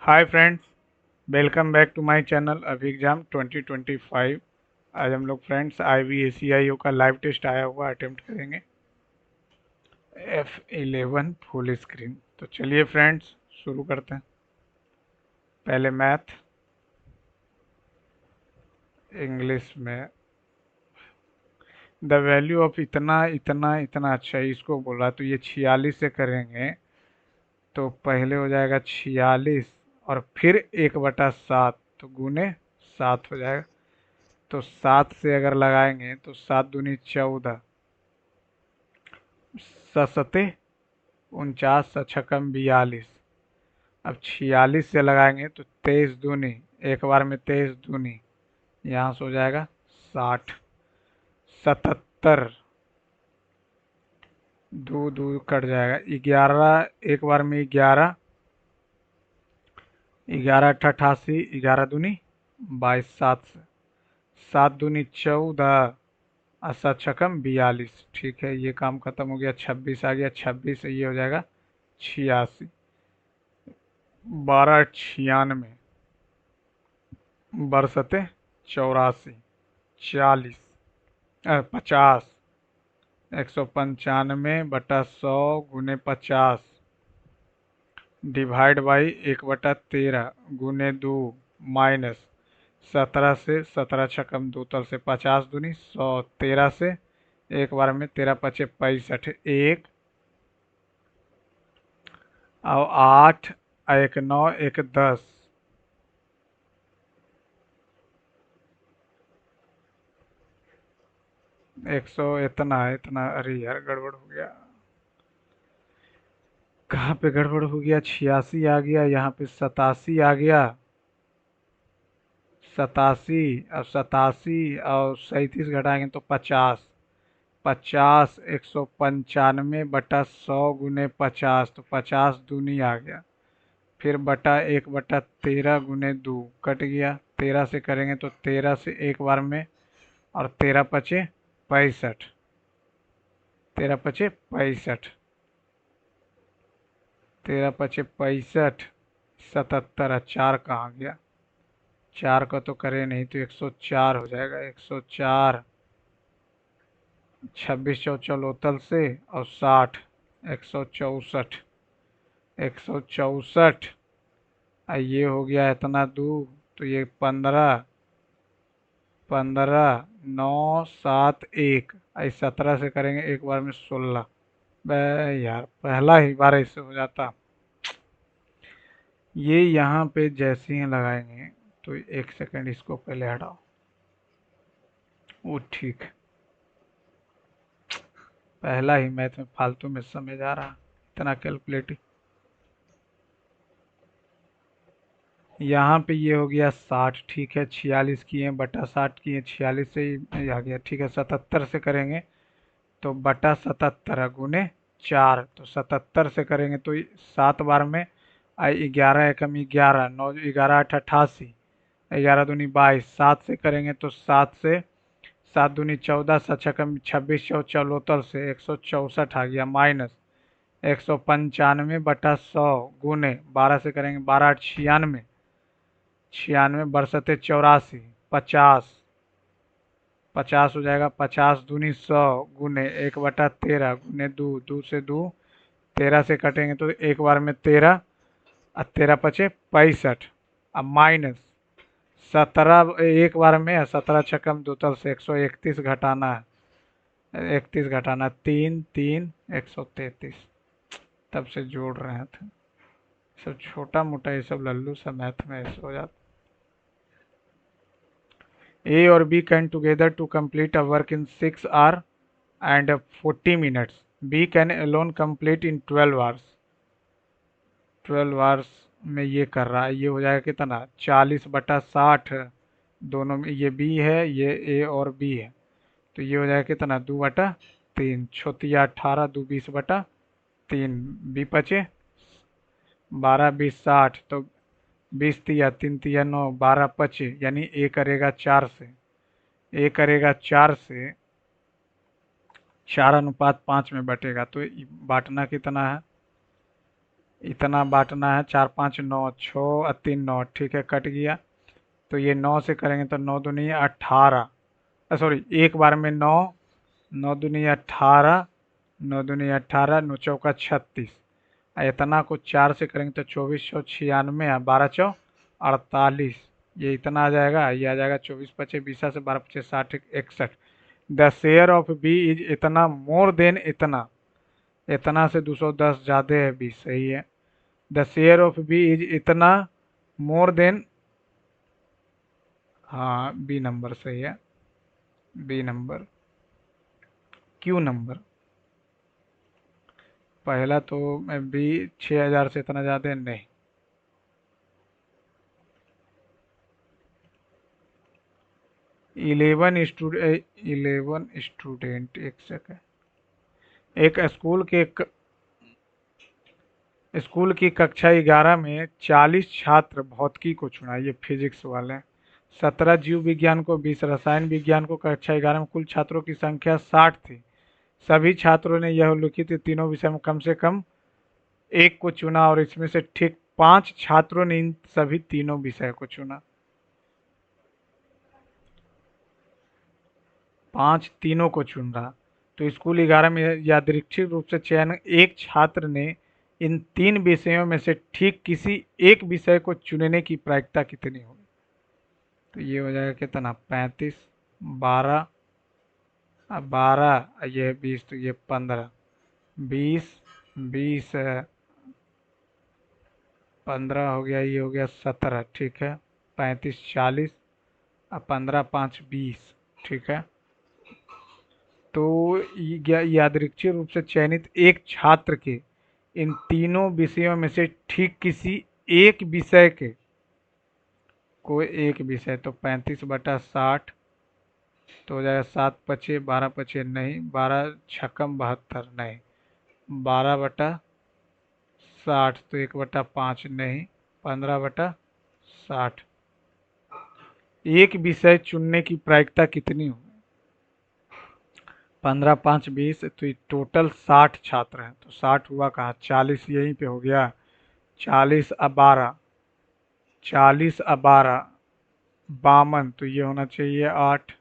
Hi friends, welcome back to my channel अभी exam 2025। आज हम लोग फ्रेंड्स IVACIO का लाइव टेस्ट आया हुआ अटेम्प्ट करेंगे F11 फुल स्क्रीन। तो चलिए फ्रेंड्स शुरू करते हैं। पहले मैथ, इंग्लिश में द वैल्यू ऑफ इतना इतना इतना। अच्छा, इसको बोल रहा है तो ये 46 से करेंगे तो पहले हो जाएगा 46 और फिर 1/7 तो गुने 7 हो जाएगा। तो 7 से अगर लगाएंगे तो 7 दूनी 14, सतते 49, छक्कम 42। अब 46 से लगाएंगे तो 23 दूनी, एक बार में 23 दूनी, यहाँ से हो जाएगा 60, 77, दो दो कट जाएगा 11, एक बार में 11, 11 अट्ठा 88, 11 दूनी 22, 7 से 7 दूनी 14 और 7 छक्कम 42। ठीक है, ये काम खत्म हो गया। 26 आ गया, 26 से ये हो जाएगा 86, 12 96, बरसते 84, 40, 50, 195/100 गुने 50 डिवाइड बाई 1/13 गुने 2 माइनस 17 से 17 छक्कम 2 तल से 50 दूनी 100, 13 से एक बार में 13 पचे 65, एक और 8, एक 9, एक 10, 100 इतना इतना। अरे यार गड़बड़ हो गया, कहाँ पे गड़बड़ हो गया। 86 आ गया, यहाँ पे 87 आ गया, 87 और 87 और 37 घटाएंगे तो 50, 50 195/100 गुने 50 तो 50 दूनी आ गया। फिर बटा 1/13 गुने 2 कट गया, 13 से करेंगे तो 13 से एक बार में और 13 पचे 65, 13 पचे 65, 13 पचे 65, 77। 4 कहाँ गया, 4 का तो करे नहीं तो 104 हो जाएगा। 104, 26 चौचलोतल से और 60, 164, 164। ये हो गया इतना दूर तो ये 15, 15, 9, 7, 1। 17 से करेंगे एक बार में 16। बे यार, पहला ही बार ऐसे हो जाता। ये यहाँ पे जैसे ही लगाएंगे तो एक सेकंड इसको पहले हटाओ। वो ठीक, पहला ही मैथ में फालतू में समय जा रहा, इतना कैलकुलेटिव। यहाँ पे ये हो गया 60। ठीक है, 46 किए बटा 60 किए, 46 से ही आ गया। ठीक है, 77 से करेंगे तो बटा 77 गुने 4 तो 77 से करेंगे तो 7 बार में 11 एकम 11, 9 11 8 88, 11 दूनी 22, 7 से करेंगे तो 7 से 7 दूनी 14, 7 छक्कम 26 चौचलोतल से 164 आ गया माइनस 195/100 गुने 12 से करेंगे 12 8 96, 96 बरसते 84, 50, 50 हो जाएगा। 50 दूनी 100 गुने 1/13 गुने 2, 2 से 2, 13 से कटेंगे तो एक बार में 13 और 13 पचे 65 अब माइनस 17, एक बार में 17 छक्कम 2 तल से 131 घटाना है, 31 घटाना 3, 3, 133। तब से जोड़ रहे थे, सब छोटा मोटा ये सब लल्लू सा मैथ में ऐसे हो जाता। A or B can together to complete a work in 6 hours and 40 minutes. B can alone complete in 12 hours. 12 hours में ये कर रहा है, ये हो जाएगा कितना 40/60। दोनों में ये B है, ये A और B है, तो ये हो जाएगा कितना 2/3, छोतिया 18, 2 20/3, B पचे 12, 20, 60 तो 20 तिया 3 तिया 9, 12 पचे यानी A करेगा 4 से, A करेगा 4 से 4:5 में बटेगा तो बांटना कितना है इतना बांटना है, 4 5 9, 6 और 3 9, ठीक है, कट गया। तो ये 9 से करेंगे तो 9 दूनी 18, सॉरी एक बार में 9, 9 दूनी 18, 9 दूनी 18, 9 चौका 36, इतना को 4 से करेंगे तो 2496, 12 चौ 48, ये इतना आ जाएगा, ये आ जाएगा 24 पचे 20 से 12 पचे 60 61। The share of B is इतना मोर देन इतना, इतना से 210 ज़्यादा है बी, सही है। The share of B is इतना मोर देन, हाँ बी नंबर सही है, बी नंबर। क्यू नंबर पहला तो बी 6000 से इतना ज़्यादा नहीं। 11 स्टूडेंट, एक सेकेंड, एक स्कूल की कक्षा 11 में 40 छात्र भौतिकी को चुना, ये फिजिक्स वाले। 17 जीव विज्ञान को, 20 रसायन विज्ञान को। कक्षा 11 में कुल छात्रों की संख्या 60 थी। सभी छात्रों ने यह उल्लिखित तीनों विषय में कम से कम एक को चुना और इसमें से ठीक 5 छात्रों ने इन सभी तीनों विषय को चुना। 5 तीनों को चुन रहा। तो स्कूल 11 में यादृच्छिक रूप से चयन एक छात्र ने इन 3 विषयों में से ठीक किसी एक विषय को चुनने की प्रायिकता कितनी होगी? तो ये हो जाएगा कितना, 35, 12, 12 ये 20, तो ये 15, 20, 20 15 हो गया, ये हो गया 17, ठीक है, 35 40 और 15 5 20, ठीक है। तो यादृच्छिक रूप से चयनित एक छात्र के इन तीनों विषयों में से ठीक किसी एक विषय के, कोई एक विषय, तो 35/60 तो हो जाएगा 7 पचे 12 पचे नहीं, 12 छक्कम 72 नहीं, 12/60 तो 1/5 नहीं, 15/60। एक विषय चुनने की प्रायिकता कितनी हो? 15 5 20, तो ये टोटल 60 छात्र हैं, तो 60 हुआ कहाँ, 40 यहीं पे हो गया, 40 अब 12, 40 अब 12 52, तो ये होना चाहिए 8।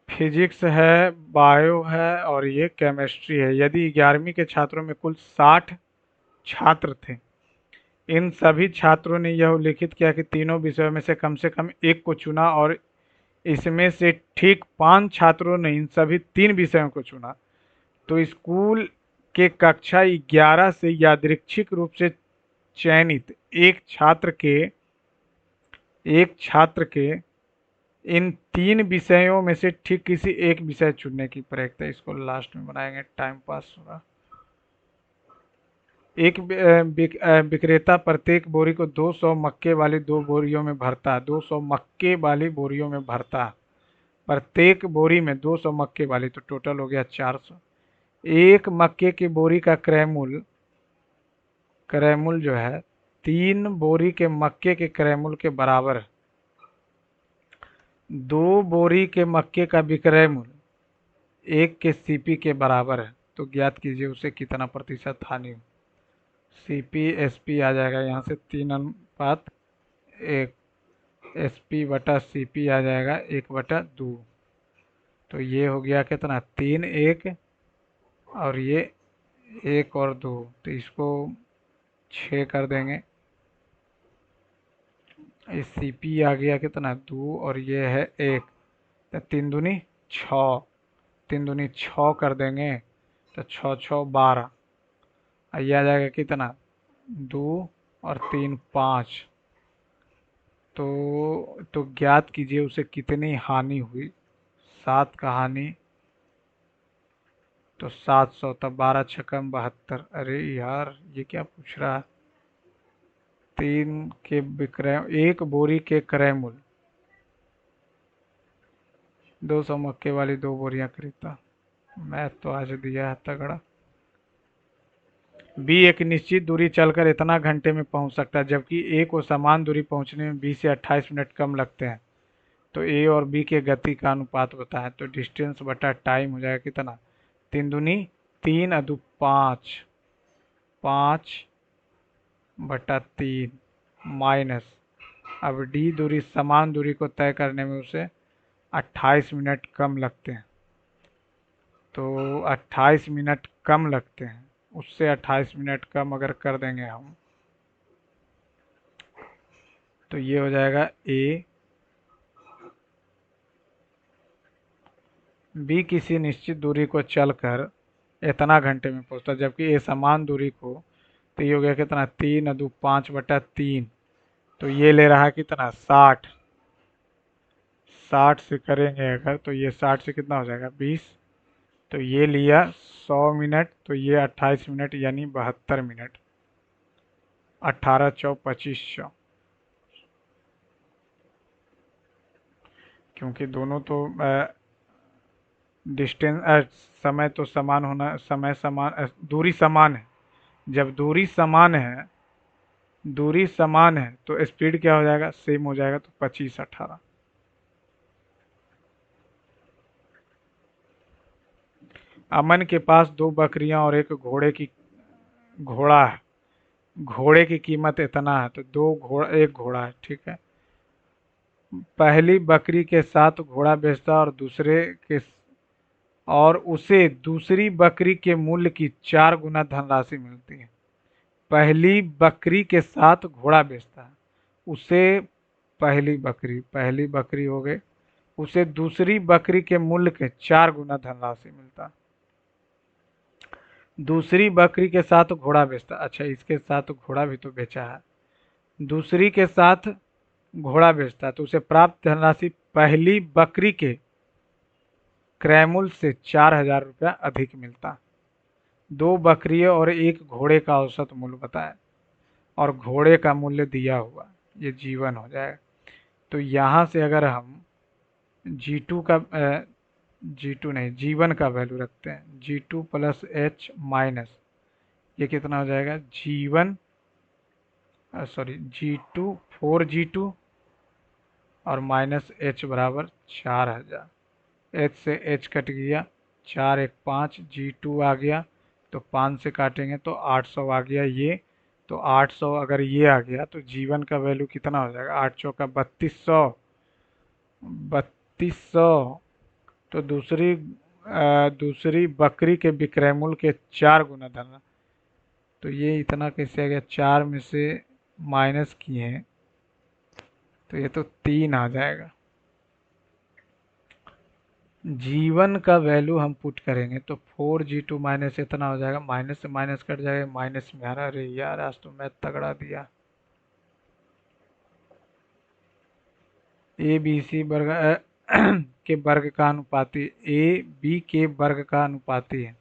फिजिक्स है, बायो है और ये केमिस्ट्री है। यदि 11वीं के छात्रों में कुल 60 छात्र थे, इन सभी छात्रों ने यह उल्लिखित किया कि तीनों विषयों में से कम एक को चुना और इसमें से ठीक 5 छात्रों ने इन सभी 3 विषयों को चुना, तो स्कूल के कक्षा 11 से यादृच्छिक रूप से चयनित एक छात्र के इन 3 विषयों में से ठीक किसी एक विषय चुनने की प्रक्रिया, इसको लास्ट में बनाएंगे, टाइम पास होगा। एक विक्रेता प्रत्येक बोरी को 200 मक्के वाली 2 बोरियों में भरता, 200 मक्के वाली बोरियों में भरता, प्रत्येक बोरी में 200 मक्के वाली, तो टोटल हो गया 400। एक मक्के की बोरी का क्रय मूल्य जो है 3 बोरी के मक्के के क्रय मूल्य के बराबर है। 2 बोरी के मक्के का विक्रय मूल्य 1 के सीपी के बराबर है, तो ज्ञात कीजिए उसे कितना प्रतिशत हानि हो। सीपी एसपी आ जाएगा यहाँ से 3:1, एसपी बटा सीपी आ जाएगा 1/2, तो ये हो गया कितना, 3 1 और ये 1 और 2, तो इसको 6 कर देंगे। इस सीपी आ गया कितना, 2 और ये है 1, तो 3 दूनी 6, 3 दूनी 6 कर देंगे, तो 6 6 12, ये आ जाएगा कितना, 2 और 3 5, तो ज्ञात कीजिए उसे कितनी हानि हुई। 7 का हानि, तो 700, तब 12 छक्कम 72। अरे यार ये क्या पूछ रहा है। 3 के विक्रय, एक बोरी के क्रय मूल्य, 200 मक्के वाली 2 बोरियां खरीदता। मैथ तो आज दिया है तगड़ा। बी एक निश्चित दूरी चलकर इतना घंटे में पहुंच सकता है, जबकि ए को समान दूरी पहुंचने में 20 से 28 मिनट कम लगते हैं। तो ए और बी के गति का अनुपात बताएं, तो डिस्टेंस बटा टाइम हो जाएगा कितना, 3 दूनी 3 अदु 5, 5/3 माइनस, अब डी दूरी, समान दूरी को तय करने में उसे 28 मिनट कम लगते हैं, तो 28 मिनट कम लगते हैं, उससे 28 मिनट कम अगर कर देंगे हम, तो ये हो जाएगा ए। बी किसी निश्चित दूरी को चलकर इतना घंटे में पहुंचता, जबकि ए समान दूरी को, तो ये हो गया कितना, 3×5/3, तो ये ले रहा है कितना, 60। 60 से करेंगे अगर, तो ये 60 से कितना हो जाएगा, 20, तो ये लिया 100 मिनट, तो ये 28 मिनट यानी 72 मिनट। 18 चौ 2500, क्योंकि दोनों तो डिस्टेंस, समय तो समान होना, समय समान, दूरी समान है। जब दूरी समान है तो स्पीड क्या हो जाएगा, सेम हो जाएगा, तो 25/18। अमन के पास 2 बकरियां और एक घोड़ा है। घोड़े की कीमत इतना है, तो एक घोड़ा है, ठीक है। पहली बकरी के साथ घोड़ा बेचता और उसे दूसरी बकरी के मूल्य की 4 गुना धनराशि मिलती है। पहली बकरी के साथ घोड़ा बेचता है, उसे पहली बकरी हो गई, उसे दूसरी बकरी के मूल्य के 4 गुना धनराशि मिलता है। दूसरी बकरी के साथ घोड़ा बेचता, अच्छा इसके साथ घोड़ा भी तो बेचा है, दूसरी के साथ घोड़ा बेचता है, तो उसे प्राप्त धनराशि पहली बकरी के क्रय मूल्य से 4,000 रुपया अधिक मिलता। 2 बकरियों और एक घोड़े का औसत मूल्य बताएं, और घोड़े का मूल्य दिया हुआ, ये जीवन हो जाएगा। तो यहाँ से अगर हम G2 नहीं, जीवन का वैल्यू रखते हैं, G2 + H माइनस, ये कितना हो जाएगा, G2 4G2 और माइनस H बराबर 4000। H से H कट गया, 4 1 5, G2 आ गया, तो 5 से काटेंगे तो 800 आ गया ये, तो 800 अगर ये आ गया तो जीवन का वैल्यू कितना हो जाएगा, 8 चौका 3200, 3200, तो दूसरी बकरी के विक्रय मूल्य के 4 गुना धन, तो ये इतना कैसे आ गया, 4 में से माइनस किए हैं, तो ये तो 3 आ जाएगा। जीवन का वैल्यू हम पुट करेंगे तो 4G2 माइनस इतना हो जाएगा, माइनस से माइनस कट जाएगा, माइनस में आ रहा, अरे यार आज तो मैं तगड़ा दिया। ए बी सी वर्ग के वर्ग का अनुपाती, ए बी के वर्ग का अनुपाती है,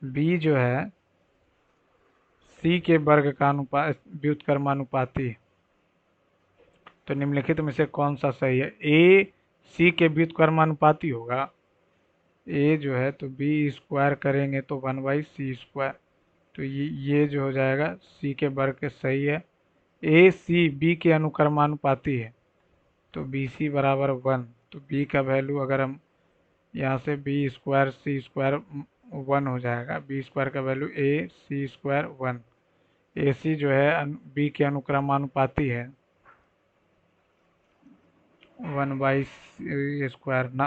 बी जो है सी के वर्ग का व्युत्क्रमानुपाती है। तो निम्नलिखित में से कौन सा सही है, ए सी के व्युत्क्रमानुपाती होगा, ए जो है तो बी स्क्वायर करेंगे तो 1/c², तो ये जो हो जाएगा सी के वर्ग के सही है। ए सी बी के अनुक्रमानुपाती है, तो बी सी बराबर 1, तो बी का वैल्यू अगर हम यहाँ से b²c² 1 हो जाएगा, b² का वैल्यू ac² 1, ए सी जो है बी के अनुक्रमानुपाती है 1/c² ना,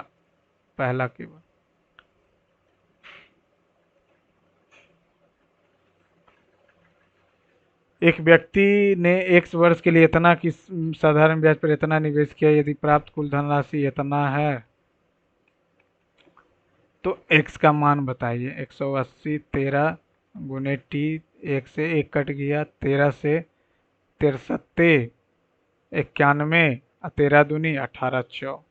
पहला केवल। एक व्यक्ति ने x वर्ष के लिए इतना की साधारण ब्याज पर इतना निवेश किया, यदि प्राप्त कुल धनराशि इतना है, तो x का मान बताइए। 180, 13 गुने टी, 1 से 1 कट गया, 13 से 63 91, 13 दूनी 18 चौ।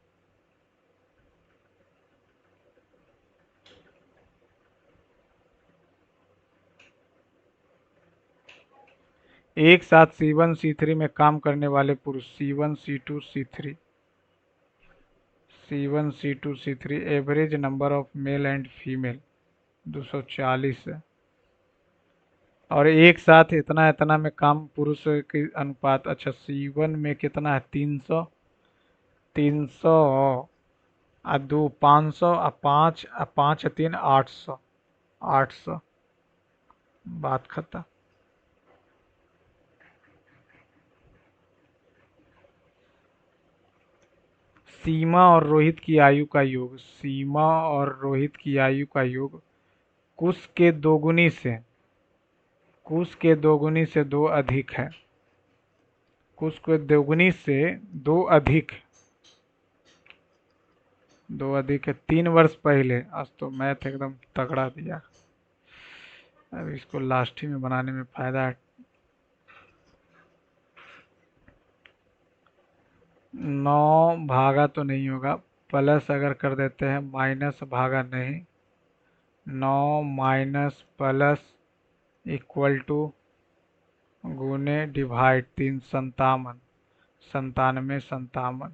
एक साथ C1 C3 में काम करने वाले पुरुष C1 C2 C3 average number of male and female 240 है, और एक साथ इतना इतना में काम पुरुष की अनुपात, अच्छा C1 में कितना है, 300, 300 आ 2 500 आ 5 3 800, 800, बात खत्म। सीमा और रोहित की आयु का योग, सीमा और रोहित की आयु का योग कुश के दोगुनी से, कुश के दोगुनी से दो अधिक है, कुश के दोगुनी से दो अधिक, दो अधिक है 3 वर्ष पहले। आज तो मैथ एकदम तगड़ा दिया। अब इसको लास्ट ही में बनाने में फायदा है। 9 भागा तो नहीं होगा, प्लस अगर कर देते हैं, माइनस भागा नहीं। 9 माइनस प्लस इक्वल टू गुने डिवाइड 357, 97 57।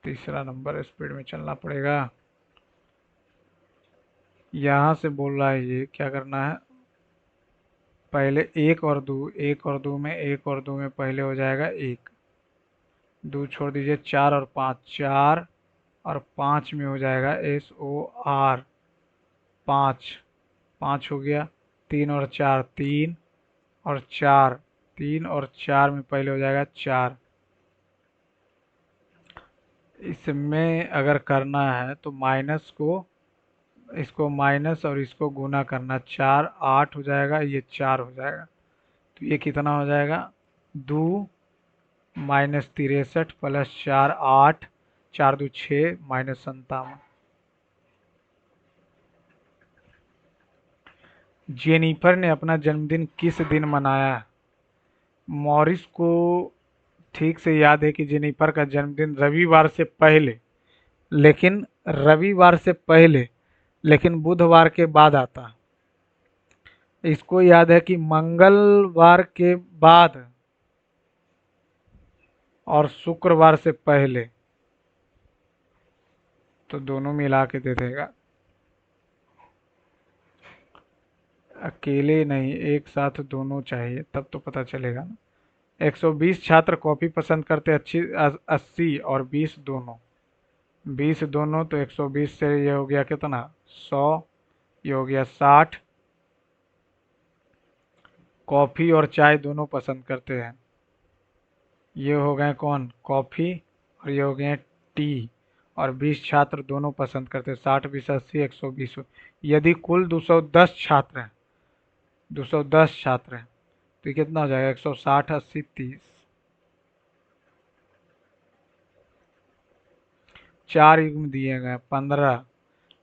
तीसरा नंबर स्पीड में चलना पड़ेगा। यहाँ से बोल रहा है ये क्या करना है, पहले एक और दो, एक और दो में, एक और दो में पहले हो जाएगा एक, दो छोड़ दीजिए, 4 और 5, 4 और 5 में हो जाएगा SOR 5, 5 हो गया। 3 और 4 3 और 4, 3 और 4 में पहले हो जाएगा 4। इसमें अगर करना है तो माइनस को, इसको माइनस और इसको गुना करना, 4 8 हो जाएगा, ये 4 हो जाएगा। तो ये कितना हो जाएगा, 2 माइनस 63 प्लस 4 8, 4 2 6 माइनस 57। जेनिफर ने अपना जन्मदिन किस दिन मनाया? मॉरिस को ठीक से याद है कि जेनिफर का जन्मदिन रविवार से पहले, लेकिन रविवार से पहले लेकिन बुधवार के बाद आता। इसको याद है कि मंगलवार के बाद और शुक्रवार से पहले, तो दोनों मिला के दे देगा। अकेले नहीं, एक साथ दोनों चाहिए, तब तो पता चलेगा ना। 120 छात्र कॉफी पसंद करते, अच्छी 80 और 20 दोनों, 20 दोनों, तो 120 से ये हो गया कितना, 100, ये हो गया 60। कॉफी और चाय दोनों पसंद करते हैं, ये हो गए कौन, कॉफी, और ये हो गए टी। और 20 छात्र दोनों पसंद करते हैं, 60 20 80 120। यदि कुल 210 छात्र हैं, 210 छात्र हैं, तो ये कितना हो जाएगा, 160 80 30। 4 युग्म दिए गए, 15,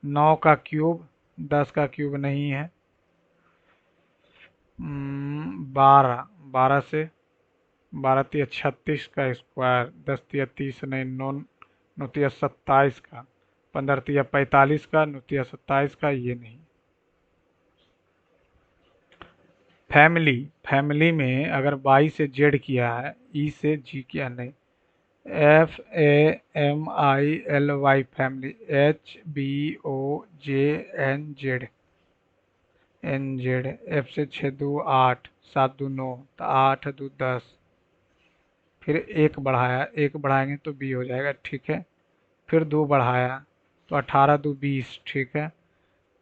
9 का क्यूब, 10 का क्यूब नहीं है, 12, 12 से, 12 तिया 36 का स्क्वायर, 10 तिया 30 नहीं, 9 9 तिया 27 का, 15 तिया 45 का, 9 तिया 27 का, ये नहीं। फैमिली, फैमिली में अगर वाई से जेड किया है, ई से जी किया नहीं, FAMILY family, HBOJNZ, NZ। F से 6 2 8, 7 2 9, तो 8 2 10, फिर एक बढ़ाया, एक बढ़ाएंगे तो बी हो जाएगा, ठीक है। फिर 2 बढ़ाया तो 18 2 20, ठीक है।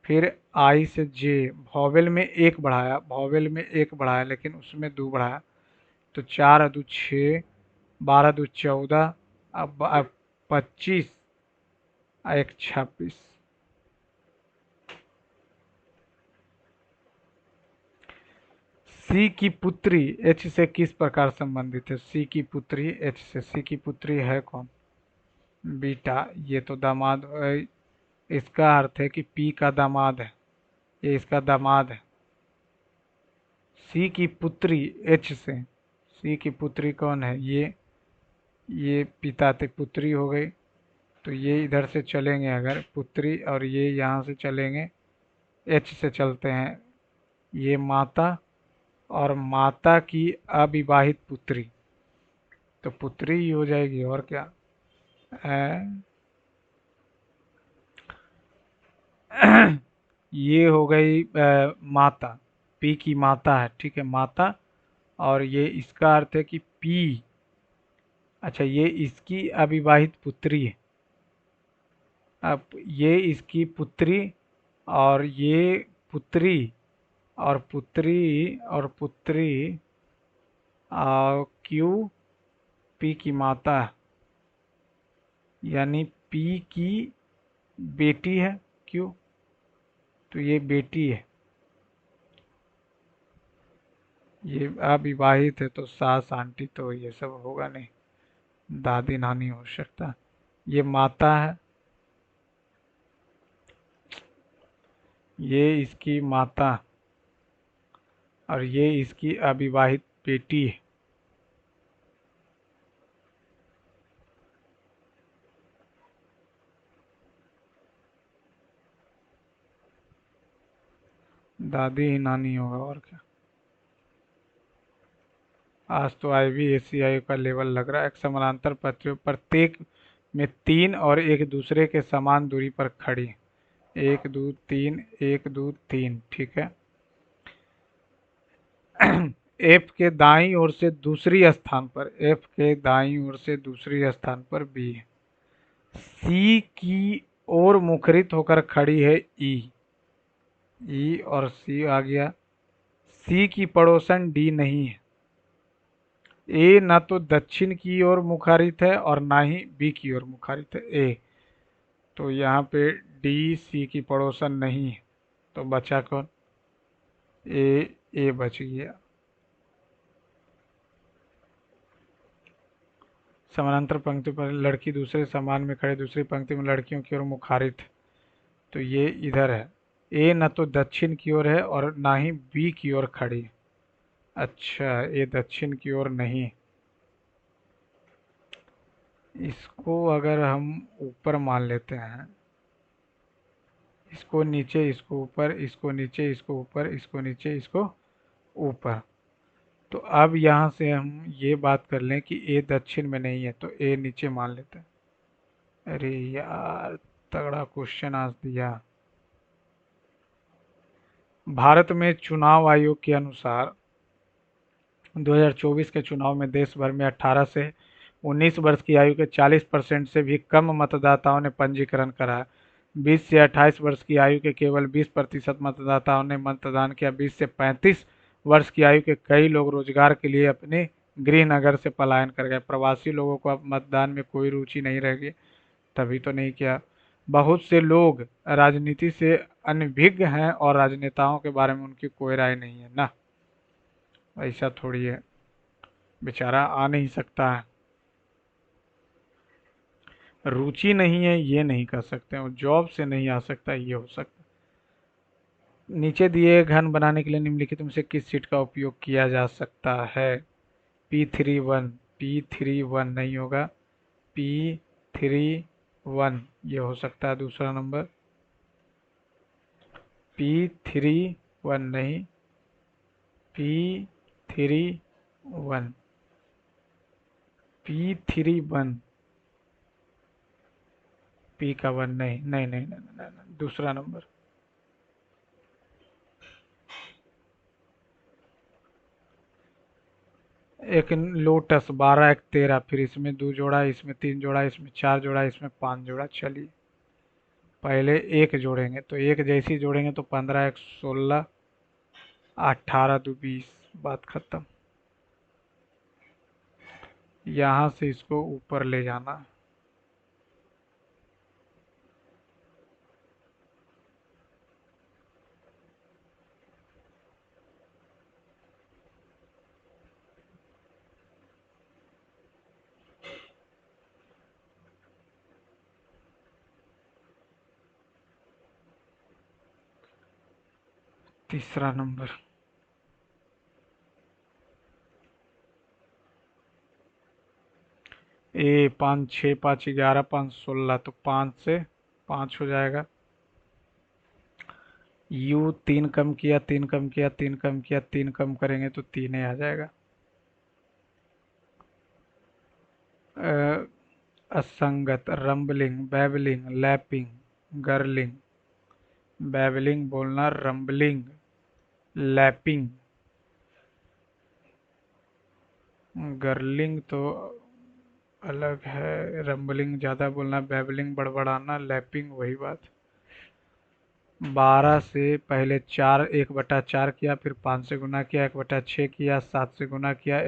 फिर आई से जे, वॉवेल में एक बढ़ाया, वॉवेल में एक बढ़ाया लेकिन उसमें 2 बढ़ाया, तो 4 2 6, 12 2 14, अब 25, एक 26। सी की पुत्री एच से किस प्रकार संबंधित है? सी की पुत्री एच से, सी की पुत्री है कौन, बीटा, ये तो दामाद इसका अर्थ है कि पी का दामाद है, ये इसका दामाद है। सी की पुत्री एच से, सी की पुत्री कौन है, ये पिता थे, पुत्री हो गई, तो ये इधर से चलेंगे अगर पुत्री, और ये यहाँ से चलेंगे, एच से चलते हैं, ये माता, और माता की अविवाहित पुत्री, तो पुत्री ही हो जाएगी और क्या। ये हो गई माता, पी की माता है, ठीक है, माता। और ये इसका अर्थ है कि पी, अच्छा ये इसकी अविवाहित पुत्री है, अब ये इसकी पुत्री, और ये पुत्री, और पुत्री क्यू पी की माता है, यानी पी की बेटी है क्यू, तो ये बेटी है। ये अविवाहित है तो सास आंटी तो ये सब होगा नहीं, दादी नानी हो सकता। ये माता है, ये इसकी माता, और ये इसकी अविवाहित बेटी है। दादी ही नानी होगा और क्या। आज तो IVACI का लेवल लग रहा है। एक समानांतर पटरियों प्रत्येक में तीन और एक दूसरे के समान दूरी पर खड़ी, एक दो तीन, एक दो तीन, ठीक है। एफ के दाईं ओर से दूसरी स्थान पर, एफ के दाईं ओर से दूसरी स्थान पर बी है। सी की ओर मुखरित होकर खड़ी है ई, ई और सी आ गया। सी की पड़ोसन डी नहीं है। ए ना तो दक्षिण की ओर मुखारित है और ना ही बी की ओर मुखारित है ए, तो यहाँ पे डी सी की पड़ोसन नहीं है, तो बचा कौन, ए, ए बच गया। समानांतर पंक्ति पर लड़की दूसरे समान में खड़े, दूसरी पंक्ति में लड़कियों की ओर मुखारित, तो ये इधर है। ए न तो दक्षिण की ओर है और ना ही बी की ओर खड़ी। अच्छा, ये दक्षिण की ओर नहीं। इसको अगर हम ऊपर मान लेते हैं, इसको नीचे, इसको ऊपर, इसको नीचे, इसको ऊपर, इसको नीचे, इसको ऊपर, तो अब यहाँ से हम ये बात कर लें कि ए दक्षिण में नहीं है, तो ए नीचे मान लेते हैं। अरे यार, तगड़ा क्वेश्चन आज दिया। भारत में चुनाव आयोग के अनुसार 2024 के चुनाव में देश भर में 18 से 19 वर्ष की आयु के 40% से भी कम मतदाताओं ने पंजीकरण कराया। 20 से 28 वर्ष की आयु के केवल 20% मतदाताओं ने मतदान किया। 20 से 35 वर्ष की आयु के कई लोग रोजगार के लिए अपने गृह नगर से पलायन कर गए। प्रवासी लोगों को अब मतदान में कोई रुचि नहीं रहेगी, तभी तो नहीं किया। बहुत से लोग राजनीति से अनभिज्ञ हैं और राजनेताओं के बारे में उनकी कोई राय नहीं है ना, ऐसा थोड़ी है, बेचारा आ नहीं सकता है। रुचि नहीं है ये नहीं कर सकते, और जॉब से नहीं आ सकता ये हो सकता। नीचे दिए घन बनाने के लिए निम्नलिखित में से किस सीट का उपयोग किया जा सकता है। P31, P31 नहीं होगा, P31 ये हो सकता है दूसरा नंबर। P31 नहीं, P31, P31, P का 1 नहीं, नहीं नहीं नहीं, नहीं, नहीं, दूसरा नंबर। एक लोटस 12 एक 13, फिर इसमें 2 जोड़ा, इसमें 3 जोड़ा, इसमें 4 जोड़ा, इसमें 5 जोड़ा। चलिए पहले एक जोड़ेंगे, तो एक जैसी जोड़ेंगे तो 15 एक 16, 18 दो 20, बात खत्म। यहाँ से इसको ऊपर ले जाना। तीसरा नंबर। ए 5 6 5 11 5 16, तो 5 से 5 हो जाएगा। यू 3 कम किया, 3 कम किया, 3 कम किया, 3 कम करेंगे तो 3 ही आ जाएगा। असंगत, rambling, babbling, lapping, girling. Babbling बोलना, रंबलिंग, लैपिंग, गर्लिंग तो अलग है। रंबलिंग ज़्यादा बोलना, बैबलिंग बड़बड़ाना, लैपिंग वही बात। 12 से पहले 4 1/4 किया, फिर 5 से गुना किया 1/6 किया, 7 से गुना किया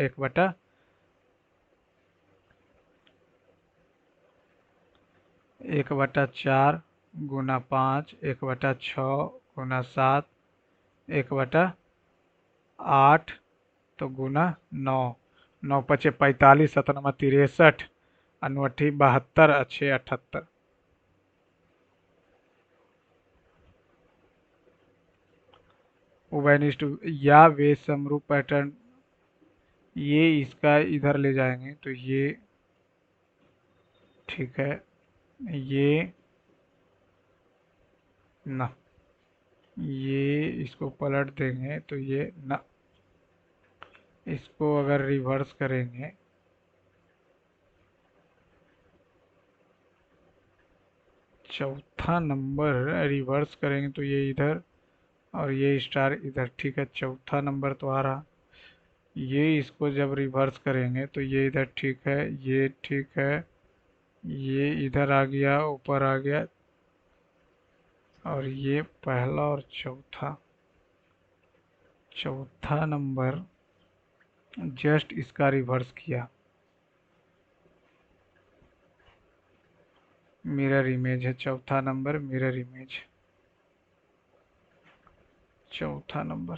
1/4 गुना 5 1/6 गुना 7 1/8 तो गुना 9, 9×5 = 45, 7×9 = 63, 9×8 = 72, अच्छे 78। उभयनिष्ठ या वे समरूप पैटर्न, ये इसका इधर ले जाएंगे तो ये ठीक है, ये ना, ये इसको पलट देंगे तो ये ना, इसको अगर रिवर्स करेंगे चौथा नंबर रिवर्स करेंगे तो ये इधर और ये स्टार इधर, ठीक है, चौथा नंबर तो आ रहा। ये इसको जब रिवर्स करेंगे तो ये इधर ठीक है, ये ठीक है, ये इधर आ गया, ऊपर आ गया, और ये पहला और चौथा, चौथा नंबर जस्ट इसका रिवर्स किया, मिरर इमेज है चौथा नंबर, मिरर इमेज चौथा नंबर।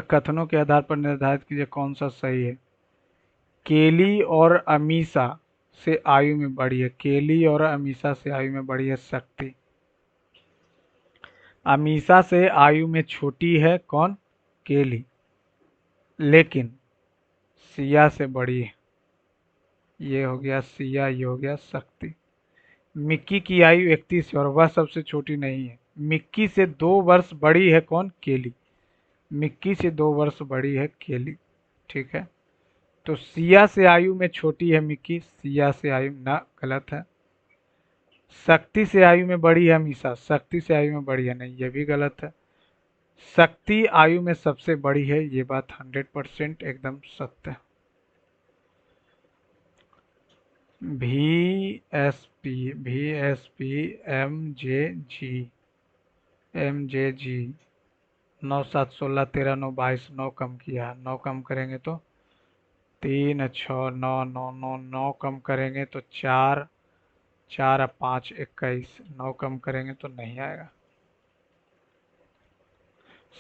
कथनों के आधार पर निर्धारित कीजिए कौन सा सही है। केली और अमीषा से आयु में बड़ी है, केली और अमीषा से आयु में बड़ी है शक्ति। अमीषा से आयु में छोटी है कौन? केली, लेकिन सिया से बड़ी है, ये हो गया सिया, ये हो गया शक्ति। मिक्की की आयु 31 है और वह सबसे छोटी नहीं है। मिक्की से 2 वर्ष बड़ी है कौन? केली, मिक्की से 2 वर्ष बड़ी है केली, ठीक है। तो सिया से आयु में छोटी है मिक्की, सिया से आयु ना, गलत है। शक्ति से आयु में बड़ी है अमीषा, शक्ति से आयु में बड़ी है नहीं, ये भी गलत है। शक्ति आयु में सबसे बड़ी है, ये बात 100% एकदम सत्य है। VSP MJG 9 7 16 13 9 22, 9 कम किया, 9 कम करेंगे तो 3 6 9 9 9, 9 कम करेंगे तो 4 4 5 21, 9 कम करेंगे तो नहीं आएगा।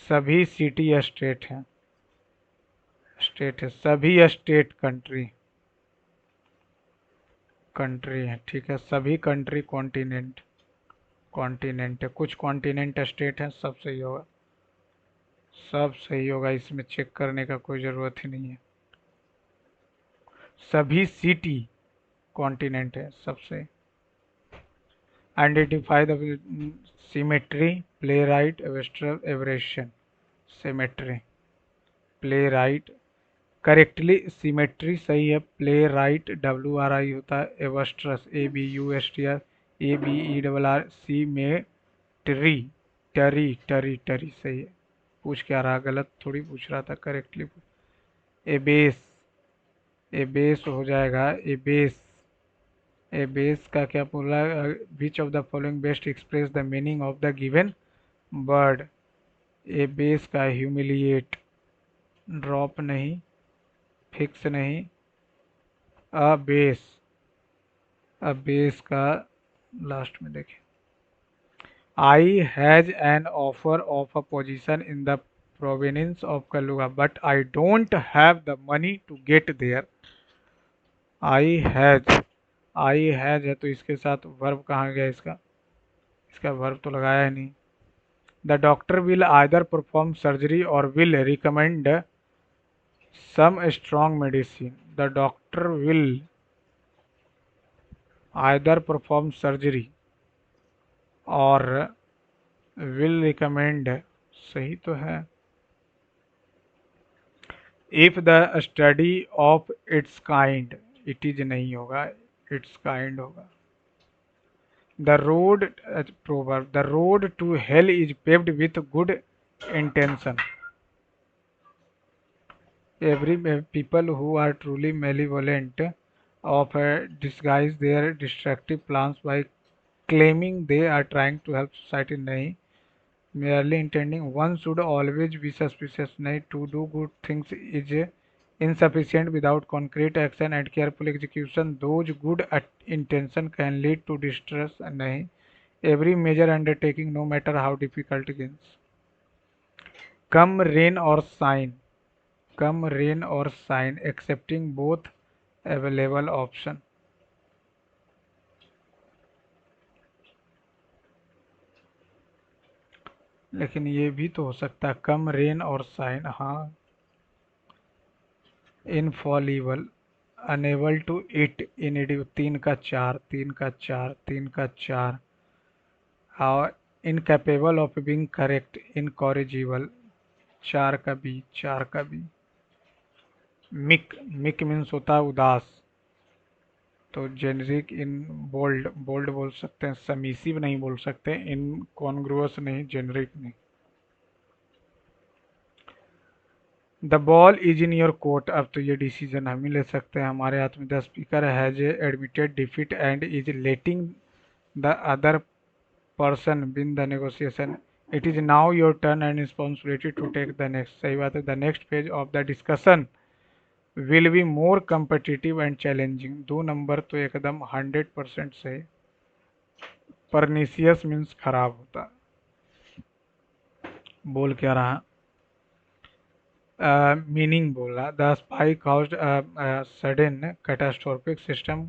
सभी सिटी स्टेट हैं, स्टेट है, सभी स्टेट कंट्री, कंट्री है, ठीक है। सभी कंट्री कॉन्टिनेंट, कॉन्टिनेंट है, कुछ कॉन्टिनेंट स्टेट हैं, सब सही होगा, सब सही होगा, इसमें चेक करने का कोई ज़रूरत ही नहीं है। सभी सिटी कॉन्टिनेंट है, सबसे। Identify the symmetry, play right, aberration, symmetry, play right, correctly symmetry सही है, प्ले राइट WRI होता है, एवस्ट्रस ABUSTR ABERRC में ट्री, टरी टरी टरी सही है। पूछ क्या रहा, गलत थोड़ी पूछ रहा था, करेक्टली। एबेस, एबेस हो जाएगा, एबेस, एबेस का क्या बोला? Which of the following best express the meaning of the given word. Abase का ह्यूमिलिएट, ड्रॉप नहीं, फिक्स नहीं, अबेस, अबेस का लास्ट में देखें, I has an offer of a position in the province of Kaluga but I don't have the money to get there. I has, I has है तो इसके साथ verb कहाँ गया इसका? इसका वर्ब तो लगाया है नहीं। The doctor will either perform surgery or will recommend some strong medicine. The doctor will either perform surgery or will recommend, सही तो है। If the study of its kind, it is नहीं होगा, its kind होगा। The road, proverb, the road to hell is paved with good intention। Every people who are truly malevolent of disguise their destructive plans by claiming they are trying to help society नहीं, merely intending. One should always be suspicious नहीं. To do good things is insufficient without concrete action and careful execution. Those good intention can lead to distress नहीं. Every major undertaking, no matter how difficult, begins. Come rain or shine. Come rain or shine, accepting both available option. लेकिन ये भी तो हो सकता है come rain और shine. हाँ. Infallible, unable to it, inedible. तीन का चार, तीन का चार, तीन का चार. हाँ. Incapable of being correct, incorrigible. चार का बी, चार का बी. मिक, मिक मीन्स होता है उदास, तो जेनरिक. इन बोल्ड, बोल्ड बोल सकते हैं. समीसिव नहीं बोल सकते. इनकॉन्ग्रुअस नहीं, जेनरिक नहीं. The ball is in your court. अब तो ये डिसीजन हम ही ले सकते हैं, हमारे हाथ में. The speaker has admitted defeat and is letting the other person win the negotiation. It is now your turn and responsibility to take the next. सही बात है. The next phase of the discussion will be more competitive and challenging. दो number तो एकदम 100% सही. Pernicious means खराब होता. बोल क्या रहा? मीनिंग बोला. The spy caused a sudden catastrophic system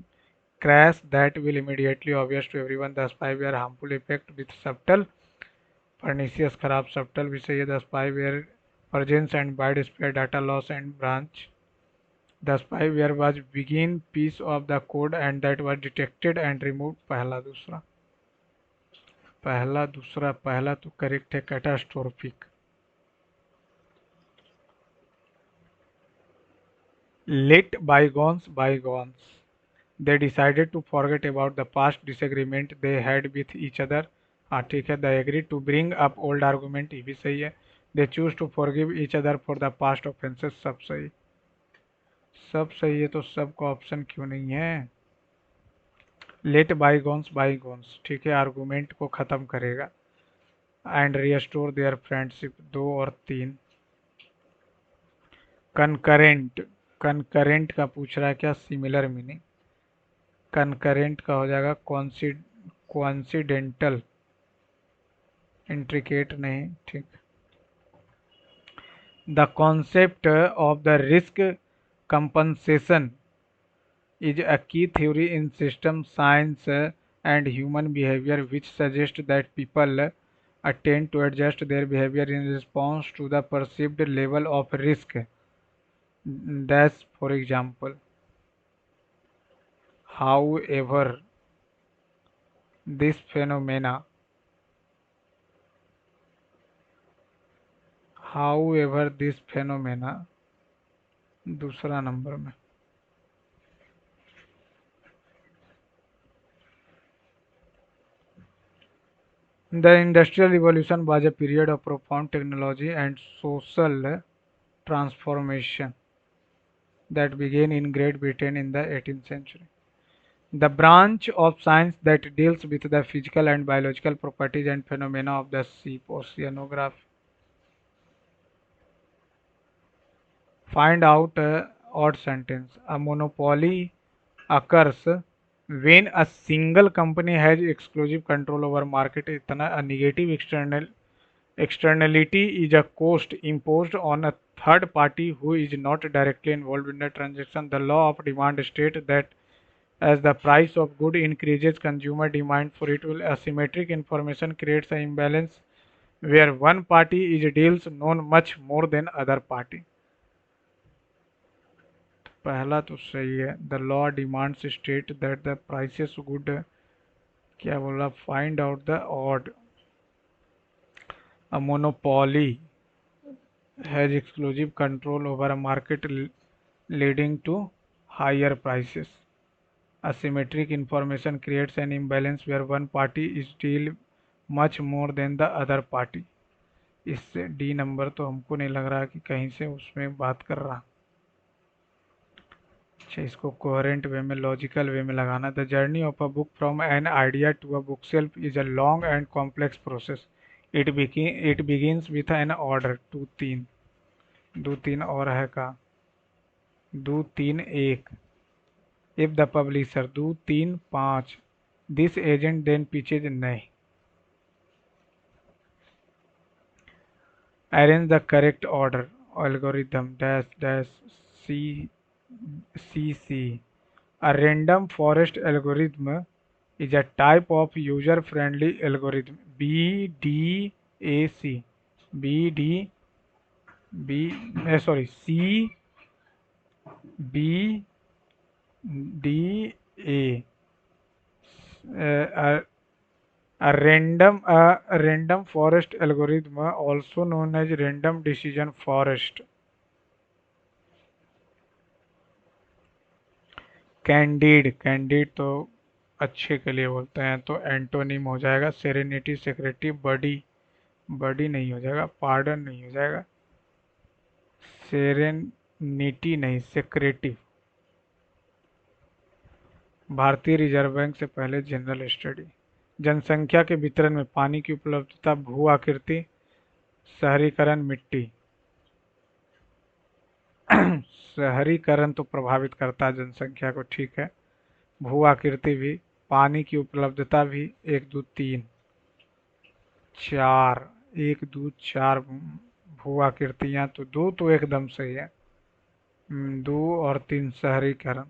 crash that will immediately obvious to everyone. The spyware harmful effect with subtle. Pernicious खराब. Subtle भी सही है. The spyware presence and widespread data loss and branch. The spyware was begin piece of the code and that was detected and removed. पहला दूसरा. पहला दूसरा. पहला तो करेक्ट है. Catastrophic. Let bygones bygones. They decided to forget about the past disagreement they had with each other. हाँ ठीक है. They agreed to bring up old argument. ये भी सही है. They choose to forgive each other for the past offenses. सब सही. सब सही है, तो सब का ऑप्शन क्यों नहीं है? Let bygones bygones. ठीक है. आर्गुमेंट को खत्म करेगा. And restore their friendship. दो और तीन. कनकरेंट. कनकरेंट का पूछ रहा है क्या? Similar meaning. कनकरेंट का हो जाएगा कोइंसिडेंटल. इंट्रिकेट नहीं. ठीक. The concept of the risk compensation is a key theory in system science and human behavior which suggests that people tend to adjust their behavior in response to the perceived level of risk. Thus, for example, however, this phenomena दूसरा number में. The Industrial Revolution was a period of profound technology and social transformation that began in Great Britain in the 18th century. The branch of science that deals with the physical and biological properties and phenomena of the sea. Oceanography. Find out odd sentence. A monopoly occurs when a single company has exclusive control over market. इतना. A negative externality is a cost imposed on a third party who is not directly involved in the transaction. The law of demand states that as the price of good increases, consumer demand for it will. Asymmetric information creates an imbalance where one party is deals known much more than other party. पहला तो सही है. The law demands state that the prices good. क्या बोला? Find out the odd. A monopoly has exclusive control over a market leading to higher prices. Asymmetric information creates an imbalance where one party is deal much more than the other party. इससे D number तो हमको नहीं लग रहा कि कहीं से उसमें बात कर रहा. अच्छा, इसको कोहेरेंट वे में, लॉजिकल वे में लगाना। The journey of a book from an idea to a bookshelf is a long and complex process. It begins with an order. Two तीन, दो तीन और है का, दो तीन एक। इफ द पब्लिशर, दो तीन पाँच। दिस एजेंट देन पीछे नहीं। Arrange the correct order, algorithm dash dash c c. A random forest algorithm is a type of user friendly algorithm. BDAC, BD B sorry CBDA, a random forest algorithm, also known as random decision forest. Candid, candid तो अच्छे के लिए बोलते हैं, तो antonym हो जाएगा serenity, सेक्रेटिव, बडी, बडी नहीं हो जाएगा, पार्डन नहीं हो जाएगा, सेरेनिटी नहीं, सेक्रेटिव। भारतीय रिजर्व बैंक से पहले जनरल स्टडी। जनसंख्या के वितरण में पानी की उपलब्धता, भू आकृति, शहरीकरण, मिट्टी। शहरीकरण तो प्रभावित करता है जनसंख्या को, ठीक है। भू आकृति भी, पानी की उपलब्धता भी, एक दो तीन चार, एक दो चार भू आकृतियां, तो दो तो एकदम सही है। दो और तीन शहरीकरण,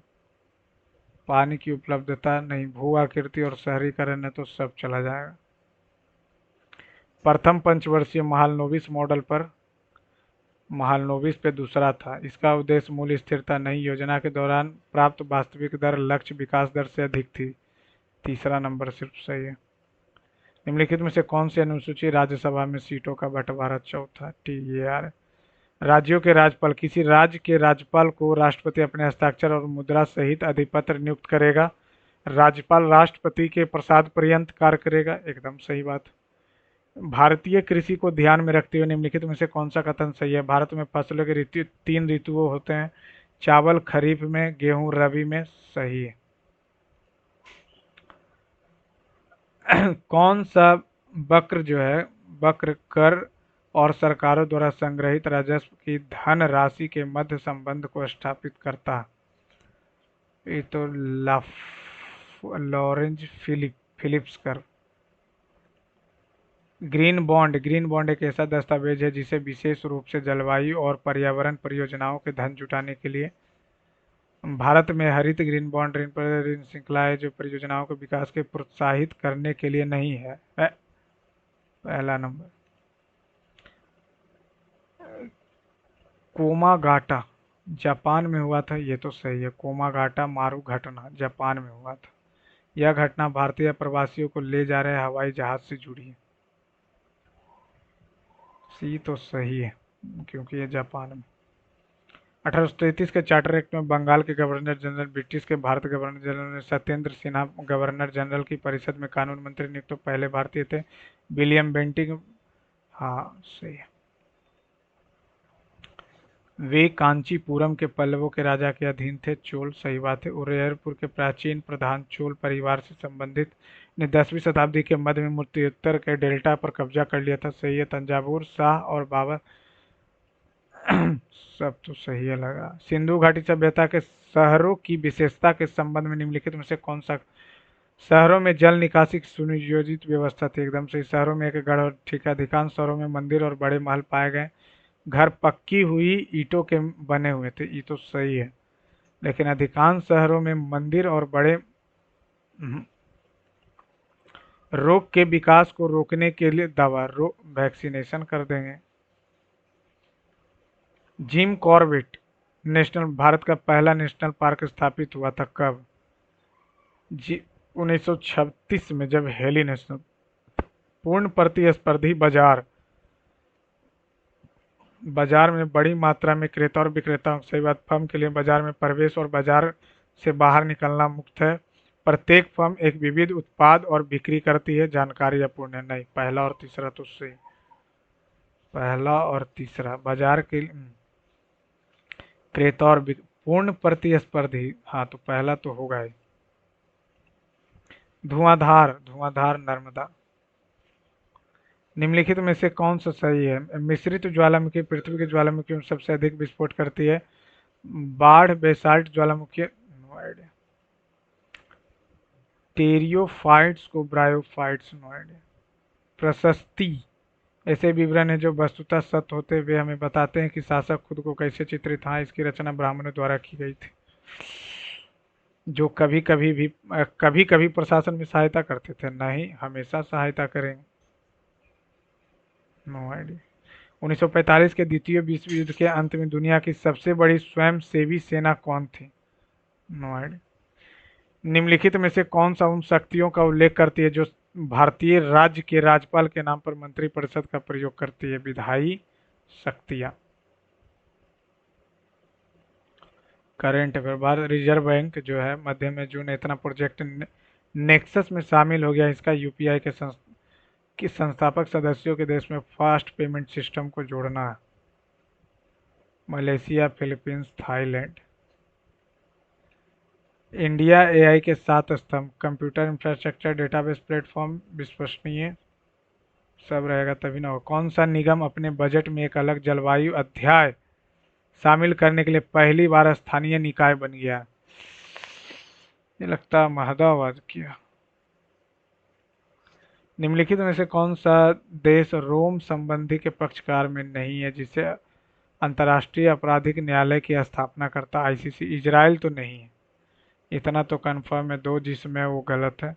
पानी की उपलब्धता नहीं, भू आकृति और शहरीकरण है तो सब चला जाएगा। प्रथम पंचवर्षीय महालनोबिस मॉडल पर, महालनोबिस पे दूसरा था। इसका उद्देश्य मूल्य स्थिरता नहीं, योजना के दौरान प्राप्त वास्तविक दर लक्ष्य विकास दर से अधिक थी। तीसरा नंबर सिर्फ सही है। निम्नलिखित में से कौन सी अनुसूची राज्यसभा में सीटों का बंटवारा? चौथा, TAR। राज्यों के राज्यपाल, किसी राज्य के राज्यपाल को राष्ट्रपति अपने हस्ताक्षर और मुद्रा सहित अधिपत्र नियुक्त करेगा। राज्यपाल राष्ट्रपति के प्रसाद पर्यंत कार्य करेगा, एकदम सही बात। भारतीय कृषि को ध्यान में रखते हुए निम्नलिखित में से कौन सा कथन सही है? भारत में फसलों के ऋतु, तीन ऋतुओं होते हैं। चावल खरीफ में, गेहूं रबी में। सही है। कौन सा वक्र जो है, वक्र कर और सरकारों द्वारा संग्रहित राजस्व की धन राशि के मध्य संबंध को स्थापित करता है? ये तो लॉरेंज फिलिप्स कर। ग्रीन बॉन्ड, ग्रीन बॉन्ड एक ऐसा दस्तावेज है जिसे विशेष रूप से जलवायु और पर्यावरण परियोजनाओं के धन जुटाने के लिए, भारत में हरित ग्रीन बॉन्ड ऋण श्रृंखला है जो परियोजनाओं के विकास के प्रोत्साहित करने के लिए नहीं है। पहला नंबर। कोमागाटा जापान में हुआ था, ये तो सही है। कोमागाटा मारू घटना जापान में हुआ था। यह घटना भारतीय प्रवासियों को ले जा रहे हवाई जहाज से जुड़ी है। सी तो सही है क्योंकि ये जापान में। 1833 के चार्टर एक्ट में बंगाल के गवर्नर जनरल, ब्रिटिश के Bharat governor general Satyendra Sinha governor general की परिषद में कानून मंत्री नियुक्त तो पहले भारतीय थे। William Bentinck. हाँ सही है। वे कांचीपुरम के पल्लवों के राजा के अधीन थे। चोल, सही बात है। उदयपुर के प्राचीन प्रधान चोल परिवार से संबंधित ने 10वीं शताब्दी के मध्य में मध्योत्तर के डेल्टा पर कब्जा कर लिया था। सही है। तंजावुर, शाह और बाबर, सब तो सही है लगा। सिंधु घाटी सभ्यता के शहरों की विशेषता के संबंध में निम्नलिखित में से कौन सा? शहरों में जल निकासी की सुनियोजित व्यवस्था थी, एकदम सही। शहरों में एक गढ़, ठीक है। अधिकांश शहरों में मंदिर और बड़े महल पाए गए। घर पक्की हुई ईंटों के बने हुए थे, ये तो सही है। लेकिन अधिकांश शहरों में मंदिर और बड़े रोग के विकास को रोकने के लिए दवा, वैक्सीनेशन कर देंगे। जिम कॉर्बेट नेशनल, भारत का पहला नेशनल पार्क स्थापित हुआ था कब? 1936 में, जब हेली नेशनल। पूर्ण प्रतिस्पर्धी बाजार, बाजार में बड़ी मात्रा में क्रेता और विक्रेता, सही बात। फर्म के लिए बाजार में प्रवेश और बाजार से बाहर निकलना मुक्त है। प्रत्येक फर्म एक विविध उत्पाद और बिक्री करती है। जानकारी अपूर्ण है, नहीं। पहला और तीसरा तो सही। पहला और तीसरा, बाजार के क्रेता और पूर्ण प्रतिस्पर्धी, हाँ तो पहला तो होगा ही। धुआंधार, धुआंधार नर्मदा। निम्नलिखित में से कौन सा सही है? मिश्रित ज्वालामुखी पृथ्वी के ज्वालामुखी में सबसे अधिक विस्फोट करती है। बाढ़ बेसाल्ट ज्वालामुखी, नो आइडिया। टेरियोफाइट्स को ब्रायोफाइट्स, नो आइडिया। प्रशस्ति ऐसे विवरण है जो वस्तुतः सत्य होते हुए हमें बताते हैं कि शासक खुद को कैसे चित्रित, हाँ इसकी रचना ब्राह्मणों द्वारा की गई थी, जो कभी कभी प्रशासन में सहायता करते थे, नहीं हमेशा सहायता करेंगे, नो आइडिया। 1945 के द्वितीय विश्व युद्ध के अंत में दुनिया की सबसे बड़ी स्वयंसेवी सेना कौन थी? No idea. निम्नलिखित में से कौन सा उन शक्तियों का उल्लेख करती है जो भारतीय राज्य के राज्यपाल के नाम पर मंत्रिपरिषद का प्रयोग करती है? विधायी शक्तियां। Current affair, Bharat reserve bank जो है मध्य में जून इतना प्रोजेक्ट नेक्सस में शामिल हो गया। इसका यूपीआई के संस्थापक सदस्यों के देश में फास्ट पेमेंट सिस्टम को जोड़ना है। Malaysia, Philippines, Thailand. India AI के 7 स्तंभ, कंप्यूटर इंफ्रास्ट्रक्चर, डेटाबेस प्लेटफॉर्म, विश्वसनीय, सब रहेगा तभी ना हो। कौन सा निगम अपने बजट में एक अलग जलवायु अध्याय शामिल करने के लिए पहली बार स्थानीय निकाय बन गया? ये लगता है महदाबाद किया। निम्नलिखित में से कौन सा देश रोम संबंधी के पक्षकार में नहीं है जिसे अंतर्राष्ट्रीय आपराधिक न्यायालय की स्थापना करता? आईसीसी। इजराइल तो नहीं है, इतना तो कंफर्म है। दो जिसमें वो गलत है,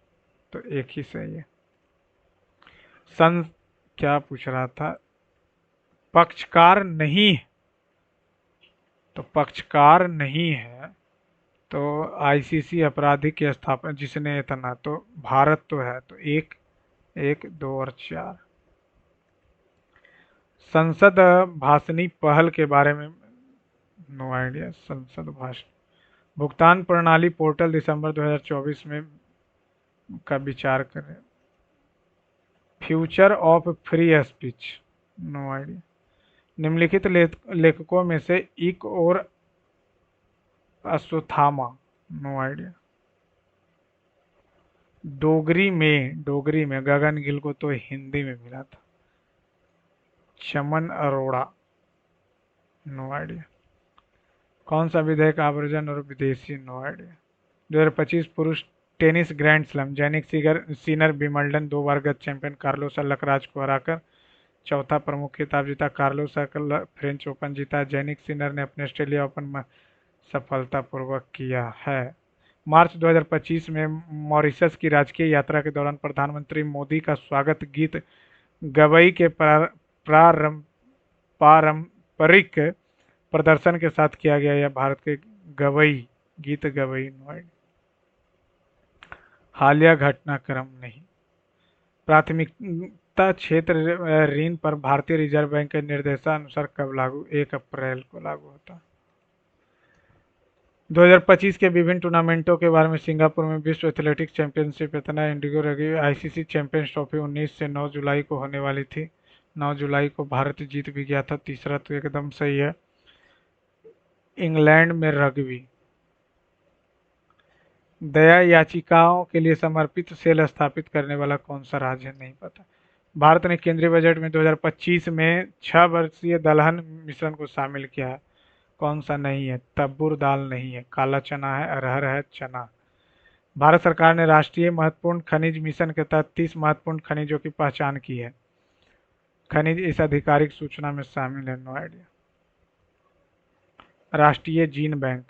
तो एक ही सही है। सन क्या पूछ रहा था? पक्षकार नहीं है, तो पक्षकार नहीं है तो आईसीसी आपराधिक की स्थापना जिसने इतना, तो भारत तो है, तो एक, एक, दो और चार। संसद भाषणी पहल के बारे में, नो आइडिया। संसद भाषण। भुगतान प्रणाली पोर्टल दिसंबर 2024 में का विचार करें। Future of free speech, no idea. निम्नलिखित लेखकों में से इक और अश्वत्थामा, नो आइडिया। डोगरी में गगन गिल को तो हिंदी में मिला था। चमन अरोड़ा, नो आइडिया। कौन सा विधेयक आवर्जन और विदेशी, नो आइडिया। 2025 पुरुष tennis grand slam, Jannik Sinner Wimbledon 2 बार गत चैंपियन कार्लोस अल्कराज को हराकर चौथा प्रमुख खिताब जीता। कार्लोस फ्रेंच ओपन जीता। जैनिक सीनर ने अपने ऑस्ट्रेलिया ओपन में सफलतापूर्वक किया है। मार्च 2025 में मॉरिशस की राजकीय यात्रा के दौरान प्रधानमंत्री मोदी का स्वागत गीत गवई के पारंपरिक प्रदर्शन के साथ किया गया। यह भारत के गीत गवई नोएड। हालिया घटनाक्रम नहीं। प्राथमिकता क्षेत्र ऋण पर भारतीय रिजर्व बैंक के निर्देशानुसार कब लागू? 1 अप्रैल को लागू होता। 2025 के विभिन्न टूर्नामेंटों के बारे में। सिंगापुर में विश्व एथलेटिक्स चैंपियनशिप इतना इंडिगो रगी। आईसीसी चैंपियंस ट्रॉफी 19 से 9 जुलाई को होने वाली थी। 9 जुलाई को भारत जीत भी गया था। तीसरा तो एकदम सही है। इंग्लैंड में रग्बी। दया याचिकाओं के लिए समर्पित सेल स्थापित करने वाला कौन सा राज्य है? नहीं पता। भारत ने केंद्रीय बजट में 2025 में 6 वर्षीय दलहन मिश्रण को शामिल किया है। कौन सा नहीं है? तब्बूर दाल नहीं है, काला चना है, अरहर है, चना। भारत सरकार ने राष्ट्रीय महत्वपूर्ण खनिज मिशन के तहत 30 महत्वपूर्ण खनिजों की पहचान की है। खनिज इस आधिकारिक सूचना में शामिल है, नो आइडिया। राष्ट्रीय जीन बैंक।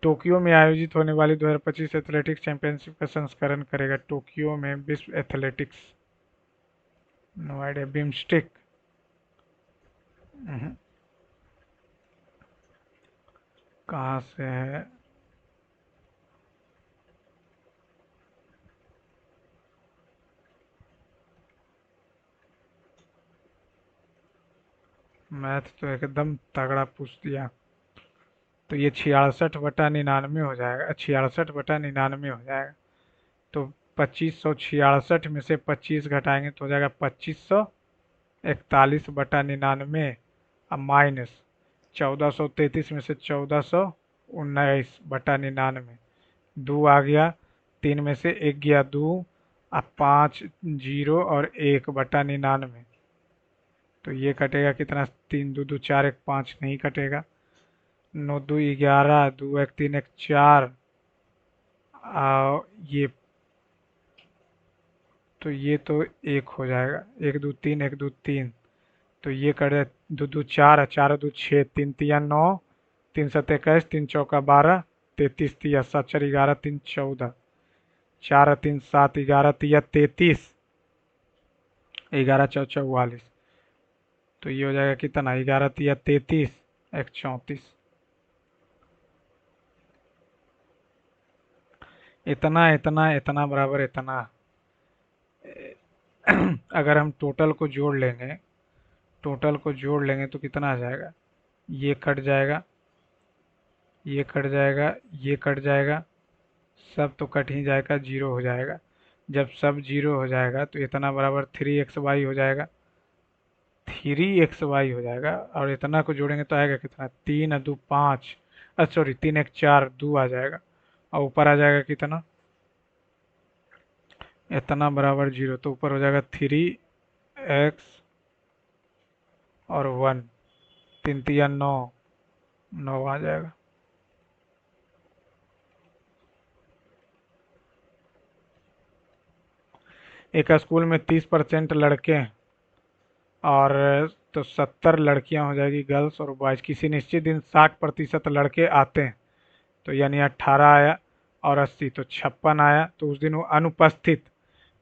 टोक्यो में आयोजित होने वाली 2025 एथलेटिक्स चैंपियनशिप का संस्करण करेगा। टोक्यो में विश्व एथलेटिक्स, नो आइडिया। बिम्स्टिक, कहाँ से है? मैथ तो एकदम तगड़ा पूछ दिया। तो ये 66/99 हो जाएगा। 66/99 हो जाएगा। तो 2566 में से 25 घटाएंगे तो हो जाएगा 2541/99 अब माइनस 1433 में से 1419/99। 2 आ गया, 3 में से 1 गया 2, अब 5 जीरो और 1/99। तो ये कटेगा कितना, 3 2 2 4 1 5 नहीं कटेगा। 9 2 11, 2 1 3 1 4। ये तो ये तो 1 हो जाएगा, 1 2 3 1 2 3। तो ये कट जाए, 2 2 4, 4 2 6, 3 तिया 9, 3 7 21, 3 चौका 12, 33 तिया 7 4 11, 3 14, 4 3 7 11 तिया 33, 11 4 44। तो ये हो जाएगा कितना, 11 तिया 33, 1 34। इतना इतना इतना बराबर इतना। अगर हम टोटल को जोड़ लेंगे, टोटल को जोड़ लेंगे तो कितना आ जाएगा, ये कट जाएगा, ये कट जाएगा, ये कट जाएगा, सब तो कट ही जाएगा, जीरो हो जाएगा। जब सब जीरो हो जाएगा तो इतना बराबर 3xy हो जाएगा, 3xy हो जाएगा। और इतना को जोड़ेंगे तो आएगा कितना, 3 2 5, सॉरी 3 1 4, 2 आ जाएगा। और ऊपर आ जाएगा कितना, इतना बराबर जीरो, तो ऊपर हो जाएगा 3x और 1, 3 तिया 9, 9 आ जाएगा। एक स्कूल में 30% लड़के हैं और तो 70 लड़कियां हो जाएगी गर्ल्स और बॉयज। किसी निश्चित दिन 60% लड़के आते हैं, तो यानी 18 आया और 80, तो 56 आया, तो उस दिन वो अनुपस्थित।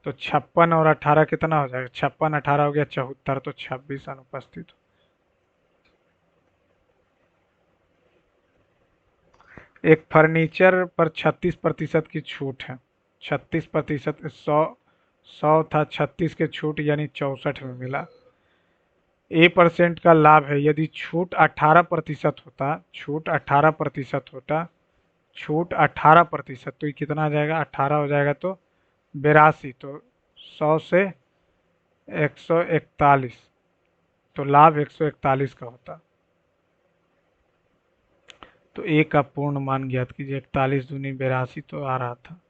तो 56 और 18 कितना हो जाएगा, 56 18 हो गया 74, तो 26 अनुपस्थित। एक फर्नीचर पर 36% की छूट है। 36%, 100 था, 36 के छूट यानी 64 में मिला। A% का लाभ है, यदि छूट 18% होता, छूट 18% होता, छूट 18%, तो ये कितना आ जाएगा, 18 हो जाएगा तो 82, तो 100 से 141, तो लाभ 141 का होता। तो ए का पूर्ण मान ज्ञात कीजिए, 41 दूनी 82 तो आ रहा था।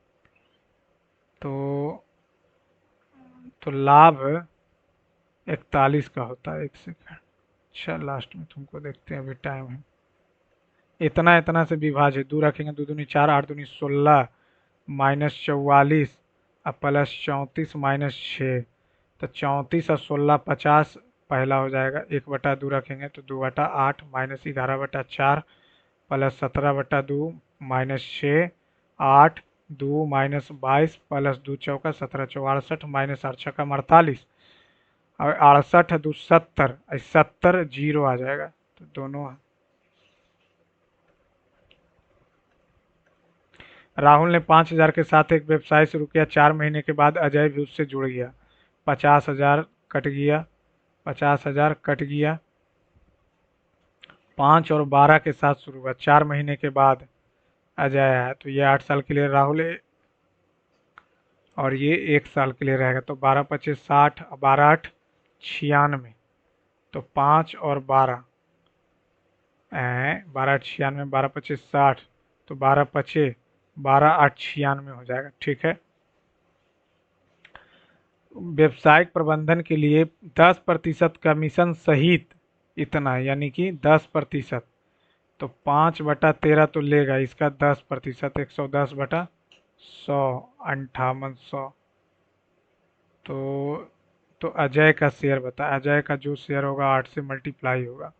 तो लाभ 41 का होता है। 1 सेकंड, अच्छा लास्ट में तुमको देखते हैं, अभी टाइम है। इतना इतना से विभाजित, 2 रखेंगे, 2 दूनी 4, 8 दूनी 16, -44, अब +34 -6, तो 34 और 16 50, पहला हो जाएगा। 1/2 रखेंगे तो 2/8, -11/4, +17/2, -6, 8, 2 -22, +2 चौका 17 64, -8 छक्का 48, और 68 2 70, 70 जीरो आ जाएगा, तो दोनों। राहुल ने 5,000 के साथ एक व्यवसाय शुरू किया। 4 महीने के बाद अजय भी उससे जुड़ गया। 50,000 कट गया, 50,000 कट गया। 5 और 12 के साथ शुरू हुआ, 4 महीने के बाद अजय आया, तो ये 8 साल के लिए राहुल है और ये 1 साल के लिए रहेगा। तो 12 25 60, 12 8 96, तो 5 और 12, 12 8 96, 12 25 60, तो 12 25, 12 8 96 हो जाएगा। ठीक है। व्यवसायिक प्रबंधन के लिए 10% कमीशन सहित इतना, यानी कि 10%, तो 5/13 तो लेगा इसका 10%, 110/100, 5800। तो अजय का शेयर बता, अजय का जो शेयर होगा 8 से मल्टीप्लाई होगा,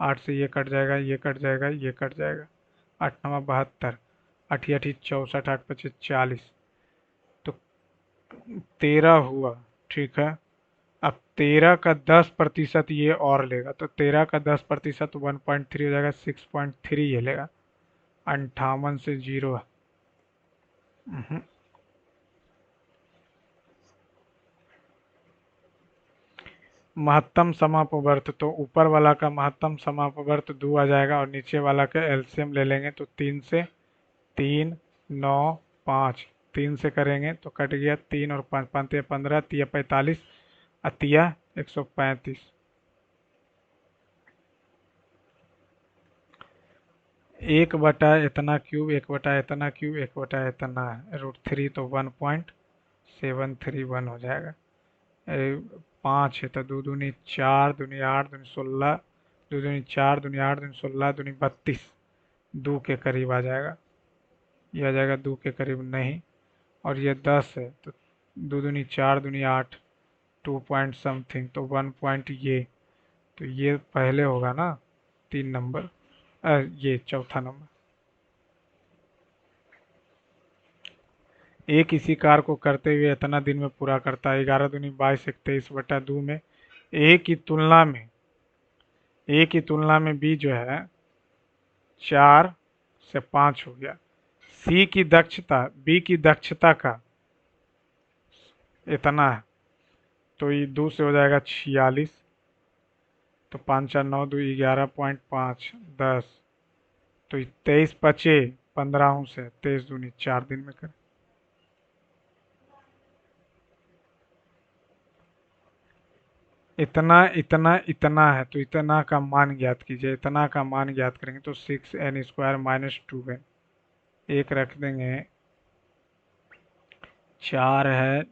8 से ये कट जाएगा, ये कट जाएगा, ये कट जाएगा, 8 9 72, 8 8 64, 8 25 40, तो 13 हुआ। ठीक है। अब 13 का 10% ये और लेगा, तो 13 का 10% 1.3 हो जाएगा, 6.3 ये लेगा। 58 से जीरो। महत्तम समापवर्त, तो ऊपर वाला का महत्तम समापवर्त 2 आ जाएगा और नीचे वाला का एलसीएम ले लेंगे, तो 3 से 3 9 5, 3 से करेंगे तो कट गया, 3 और 5 5 15, तिया 45, अतिया 135। एक बटा इतना क्यूब, एक बटा इतना क्यूब, एक बटा इतना है, √3 तो 1.731 हो जाएगा। 5 है तो दो दूनी 4, दूनी 8, दूनी 16, दो दूनी 4, दूनी 8, दूनी 16, दूनी 32, 2 के करीब आ जाएगा। ये आ जाएगा 2 के करीब नहीं, और ये 10 है तो दो दूनी 4, दूनी 8, 2 पॉइंट समथिंग, तो 1 पॉइंट ये, तो ये पहले होगा ना 3 नंबर, ये चौथा नंबर। एक इसी कार्य को करते हुए इतना दिन में पूरा करता है। 11 दूनी 22, 23/2 में ए की तुलना में ए की तुलना में बी जो है 4 से 5 हो गया। सी की दक्षता बी की दक्षता का इतना है, तो ये 2 से हो जाएगा 46, तो 5 4 9 2 11.5 10, तो 23 बचे 15 से, 23 दूनी 4 दिन में कर। इतना इतना इतना है तो इतना का मान ज्ञात कीजिए। इतना का मान ज्ञात करेंगे तो 6n² - 2n, एक रख देंगे, 4 है,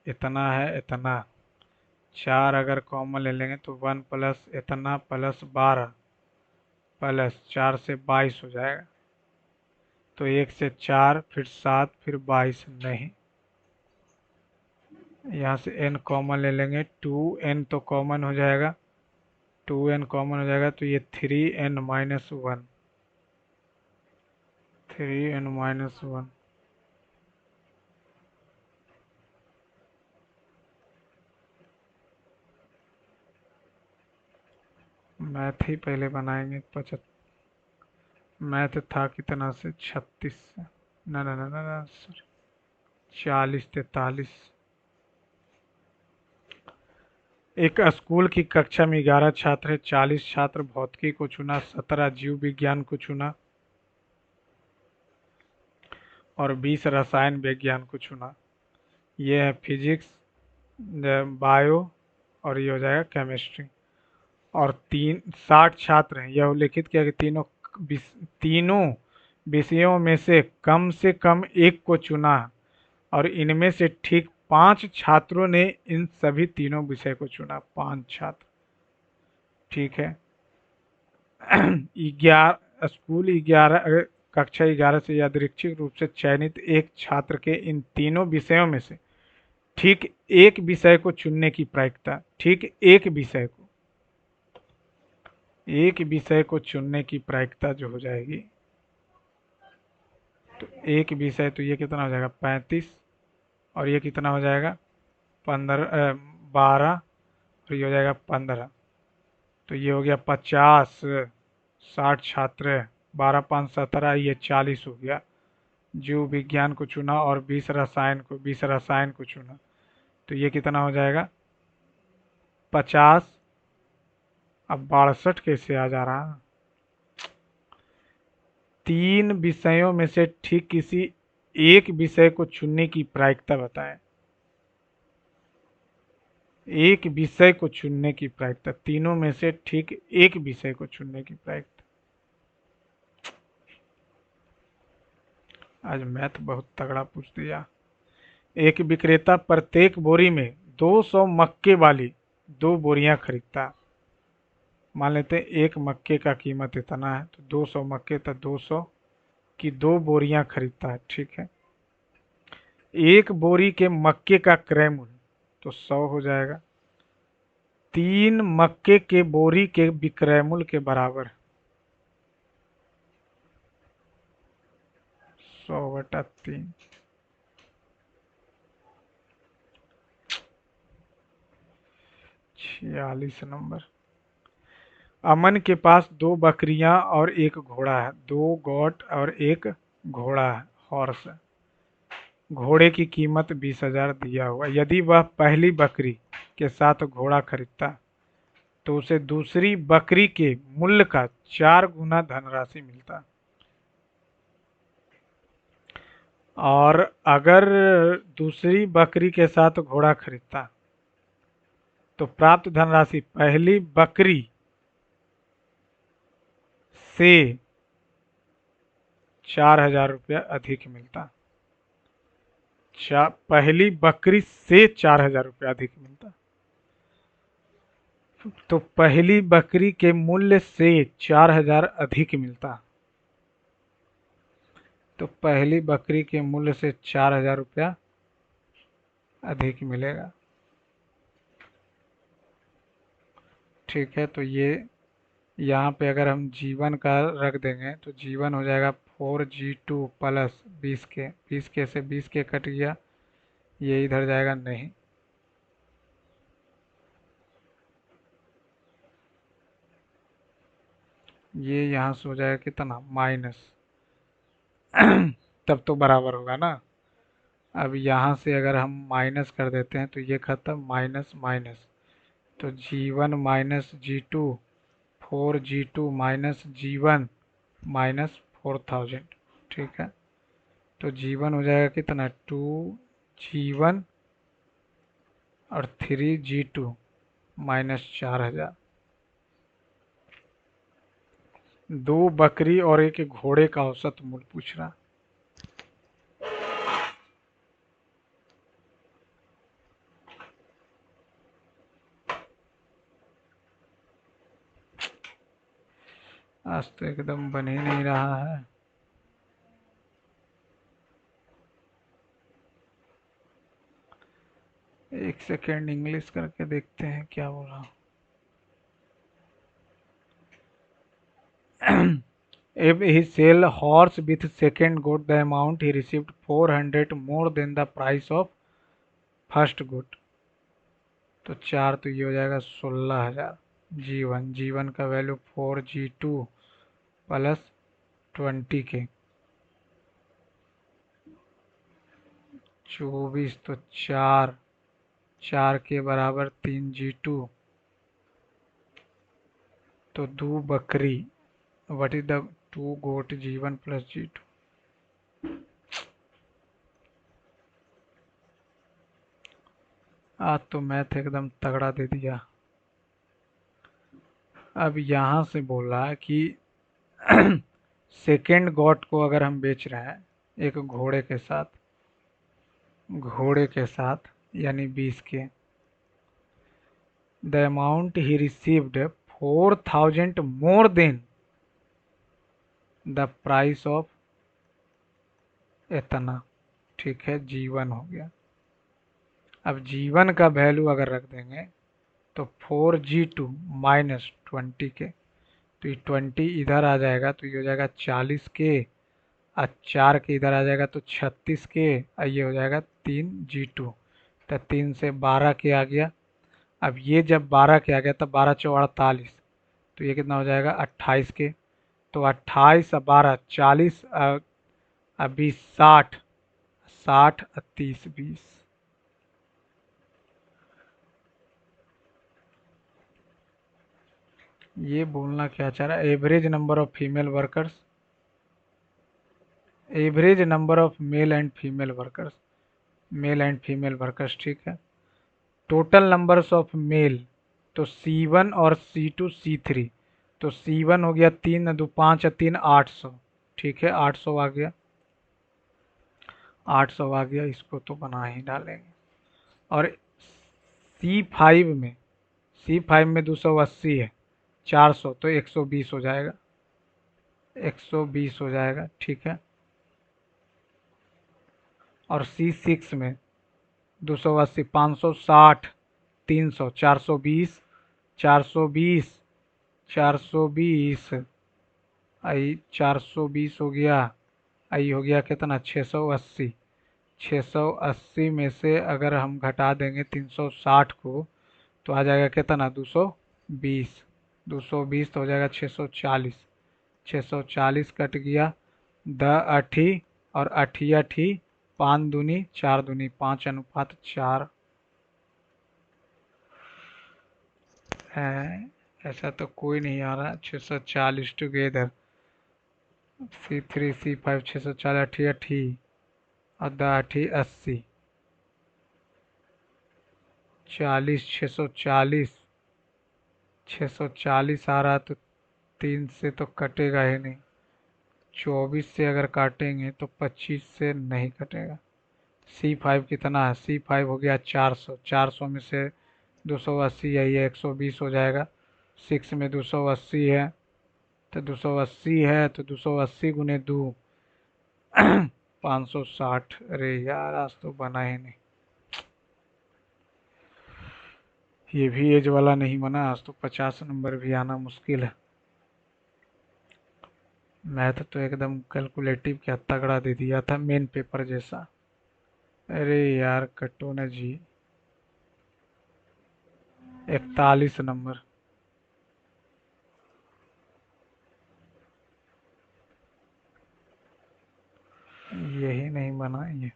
इतना है, इतना 4 अगर कॉमन ले लेंगे तो 1 प्लस इतना प्लस 12 प्लस 4 से 22 हो जाएगा। तो 1 से 4 फिर 7 फिर 22 नहीं, यहाँ से n कॉमन ले लेंगे, 2n तो कॉमन हो जाएगा, 2n कॉमन हो जाएगा तो ये 3n - 1, 3n - 1। मैथ ही पहले बनाएंगे। 75 मैथ था कितना से 36 से, ना ना ना ना ना सॉरी, 40 43। एक स्कूल की कक्षा में 11 छात्र है, 40 छात्र भौतिकी को चुना, 17 जीव विज्ञान को चुना और 20 रसायन विज्ञान को चुना। ये है फिजिक्स, बायो और ये हो जाएगा केमिस्ट्री। और 60 छात्र हैं, यह उल्लेखित किया कि तीनों विषयों में से कम एक को चुना और इनमें से ठीक 5 छात्रों ने इन सभी तीनों विषय को चुना। 5 छात्र, ठीक है। 11 स्कूल 11 कक्षा 11 से यादृच्छिक रूप से चयनित एक छात्र के इन तीनों विषयों में से ठीक एक विषय को चुनने की प्रायिकता, ठीक एक विषय को चुनने की प्रायिकता जो हो जाएगी, तो एक विषय, तो ये कितना हो जाएगा 35, और ये कितना हो जाएगा 12, और ये हो जाएगा 15, तो ये हो गया 50। 60 छात्र, 12 5 17, ये 40 हो गया। जीव विज्ञान को चुना और 20 रसायन को चुना, तो ये कितना हो जाएगा 50। अब 62 कैसे आ जा रहा है? 3 विषयों में से ठीक किसी एक विषय को चुनने की प्रायिकता बताएं। एक विषय को चुनने की प्रायिकता, तीनों में से ठीक एक विषय को चुनने की प्रायिकता। आज मैथ बहुत तगड़ा पूछ दिया। एक विक्रेता प्रत्येक बोरी में 200 मक्के वाली 2 बोरियां खरीदता। मान लेते हैं एक मक्के का कीमत इतना है, तो 200 मक्के, तो 200 की 2 बोरियां खरीदता है, ठीक है। एक बोरी के मक्के का क्रय मूल्य तो 100 हो जाएगा, 3 मक्के के बोरी के विक्रय मूल्य के बराबर 100/3। 46 नंबर। अमन के पास 2 बकरियां और 1 घोड़ा है, 2 गोट और 1 घोड़ा है, हॉर्स है। घोड़े की कीमत 20,000 दिया हुआ। यदि वह पहली बकरी के साथ घोड़ा खरीदता तो उसे दूसरी बकरी के मूल्य का 4 गुना धनराशि मिलता, और अगर दूसरी बकरी के साथ घोड़ा खरीदता तो प्राप्त धनराशि पहली बकरी से 4,000 रुपया अधिक मिलता। पहली बकरी से 4,000 रुपया अधिक मिलता। तो पहली बकरी के मूल्य से 4,000 अधिक मिलता। तो पहली बकरी के मूल्य से 4,000 रुपया अधिक मिलेगा। ठीक है, तो ये यहाँ पे अगर हम जीवन का रख देंगे तो जीवन हो जाएगा 4G2 प्लस 20K। 20K से 20K कट गया, ये इधर जाएगा नहीं। ये यहाँ से हो जाएगा कितना, माइनस। तब तो बराबर होगा ना। अब यहाँ से अगर हम माइनस कर देते हैं तो ये खत्म, माइनस माइनस। तो G1 minus G2, 4G2 minus G1 minus 4,000। ठीक है, तो G1 हो जाएगा कितना, 2G1 और 3G2 माइनस 4,000। दो बकरी और एक घोड़े का औसत मूल्य पूछ रहा। आज तो एकदम बन ही नहीं रहा है। एक सेकेंड इंग्लिश करके देखते हैं क्या बोला। If he sell horse with second goat, the amount he received 400 more than the price of first goat। तो चार, तो ये हो जाएगा 16,000। जीवन का वैल्यू 4G2 प्लस 20K, 24। तो चार के बराबर 3G2। तो दो बकरी, what is the two goat G1 plus G2। आज तो मैथ एकदम तगड़ा दे दिया। अब यहाँ से बोल रहा है कि सेकेंड गॉड को अगर हम बेच रहे हैं एक घोड़े के साथ यानी 20K, the amount he received 4,000 more than the price of इतना। ठीक है, जीवन हो गया। अब जीवन का वैल्यू अगर रख देंगे तो 4G2 माइनस 20K, तो ये 20 इधर आ जाएगा तो ये हो जाएगा 40K, और 4 के इधर आ जाएगा तो 36K, और ये हो जाएगा 3G2। तो 3 से 12K आ गया। अब ये जब 12K आ गया तब 12 चौ 48, तो ये कितना हो जाएगा 28K। तो 28 और 12 40, और 20 60, 60 और 30 20। ये बोलना क्या चाह रहा है, average number of female workers, average number of male and female workers, male and female workers. ठीक है, टोटल नंबर्स ऑफ मेल, तो C1 और C2 C3। तो C1 हो गया 3 2 5 3 800। ठीक है, 800 आ गया, 800 आ गया, इसको तो बना ही डालेंगे। और C5 में, C5 में 280 है, 400, तो 120 हो जाएगा, 120 हो जाएगा। ठीक है, और C6 में 280, 560, 300, 420, 420, 420, आई 420 हो गया, आई हो गया कितना 680। 680 में से अगर हम घटा देंगे 360 को तो आ जाएगा कितना 220। 220 तो हो जाएगा 640। 640 कट गया, द अठी और अठी अठी, 5 दूनी 4 दूनी 5 अनुपात 4 है। ऐसा तो कोई नहीं आ रहा। 640 टुगेदर, C3 C5, 640 अठी अठी और द अठी 80, 40, 640, 640 आ रहा तो 3 से तो कटेगा ही नहीं। 24 से अगर काटेंगे तो 25 से नहीं कटेगा। C5 कितना है? C5 हो गया 400। 400 में से 280 है, ये 120 हो जाएगा। 6 में 280 है तो 280 है तो 280 गुने 2 560। अरे यार आज तो बना ही नहीं। ये भी एज वाला नहीं बना। आज तो 50 नंबर भी आना मुश्किल है। मैथ तो एकदम कैलकुलेटिव क्या तगड़ा दे दिया था, मेन पेपर जैसा। अरे यार कटो ना जी। 41 नंबर। यही नहीं बना ये।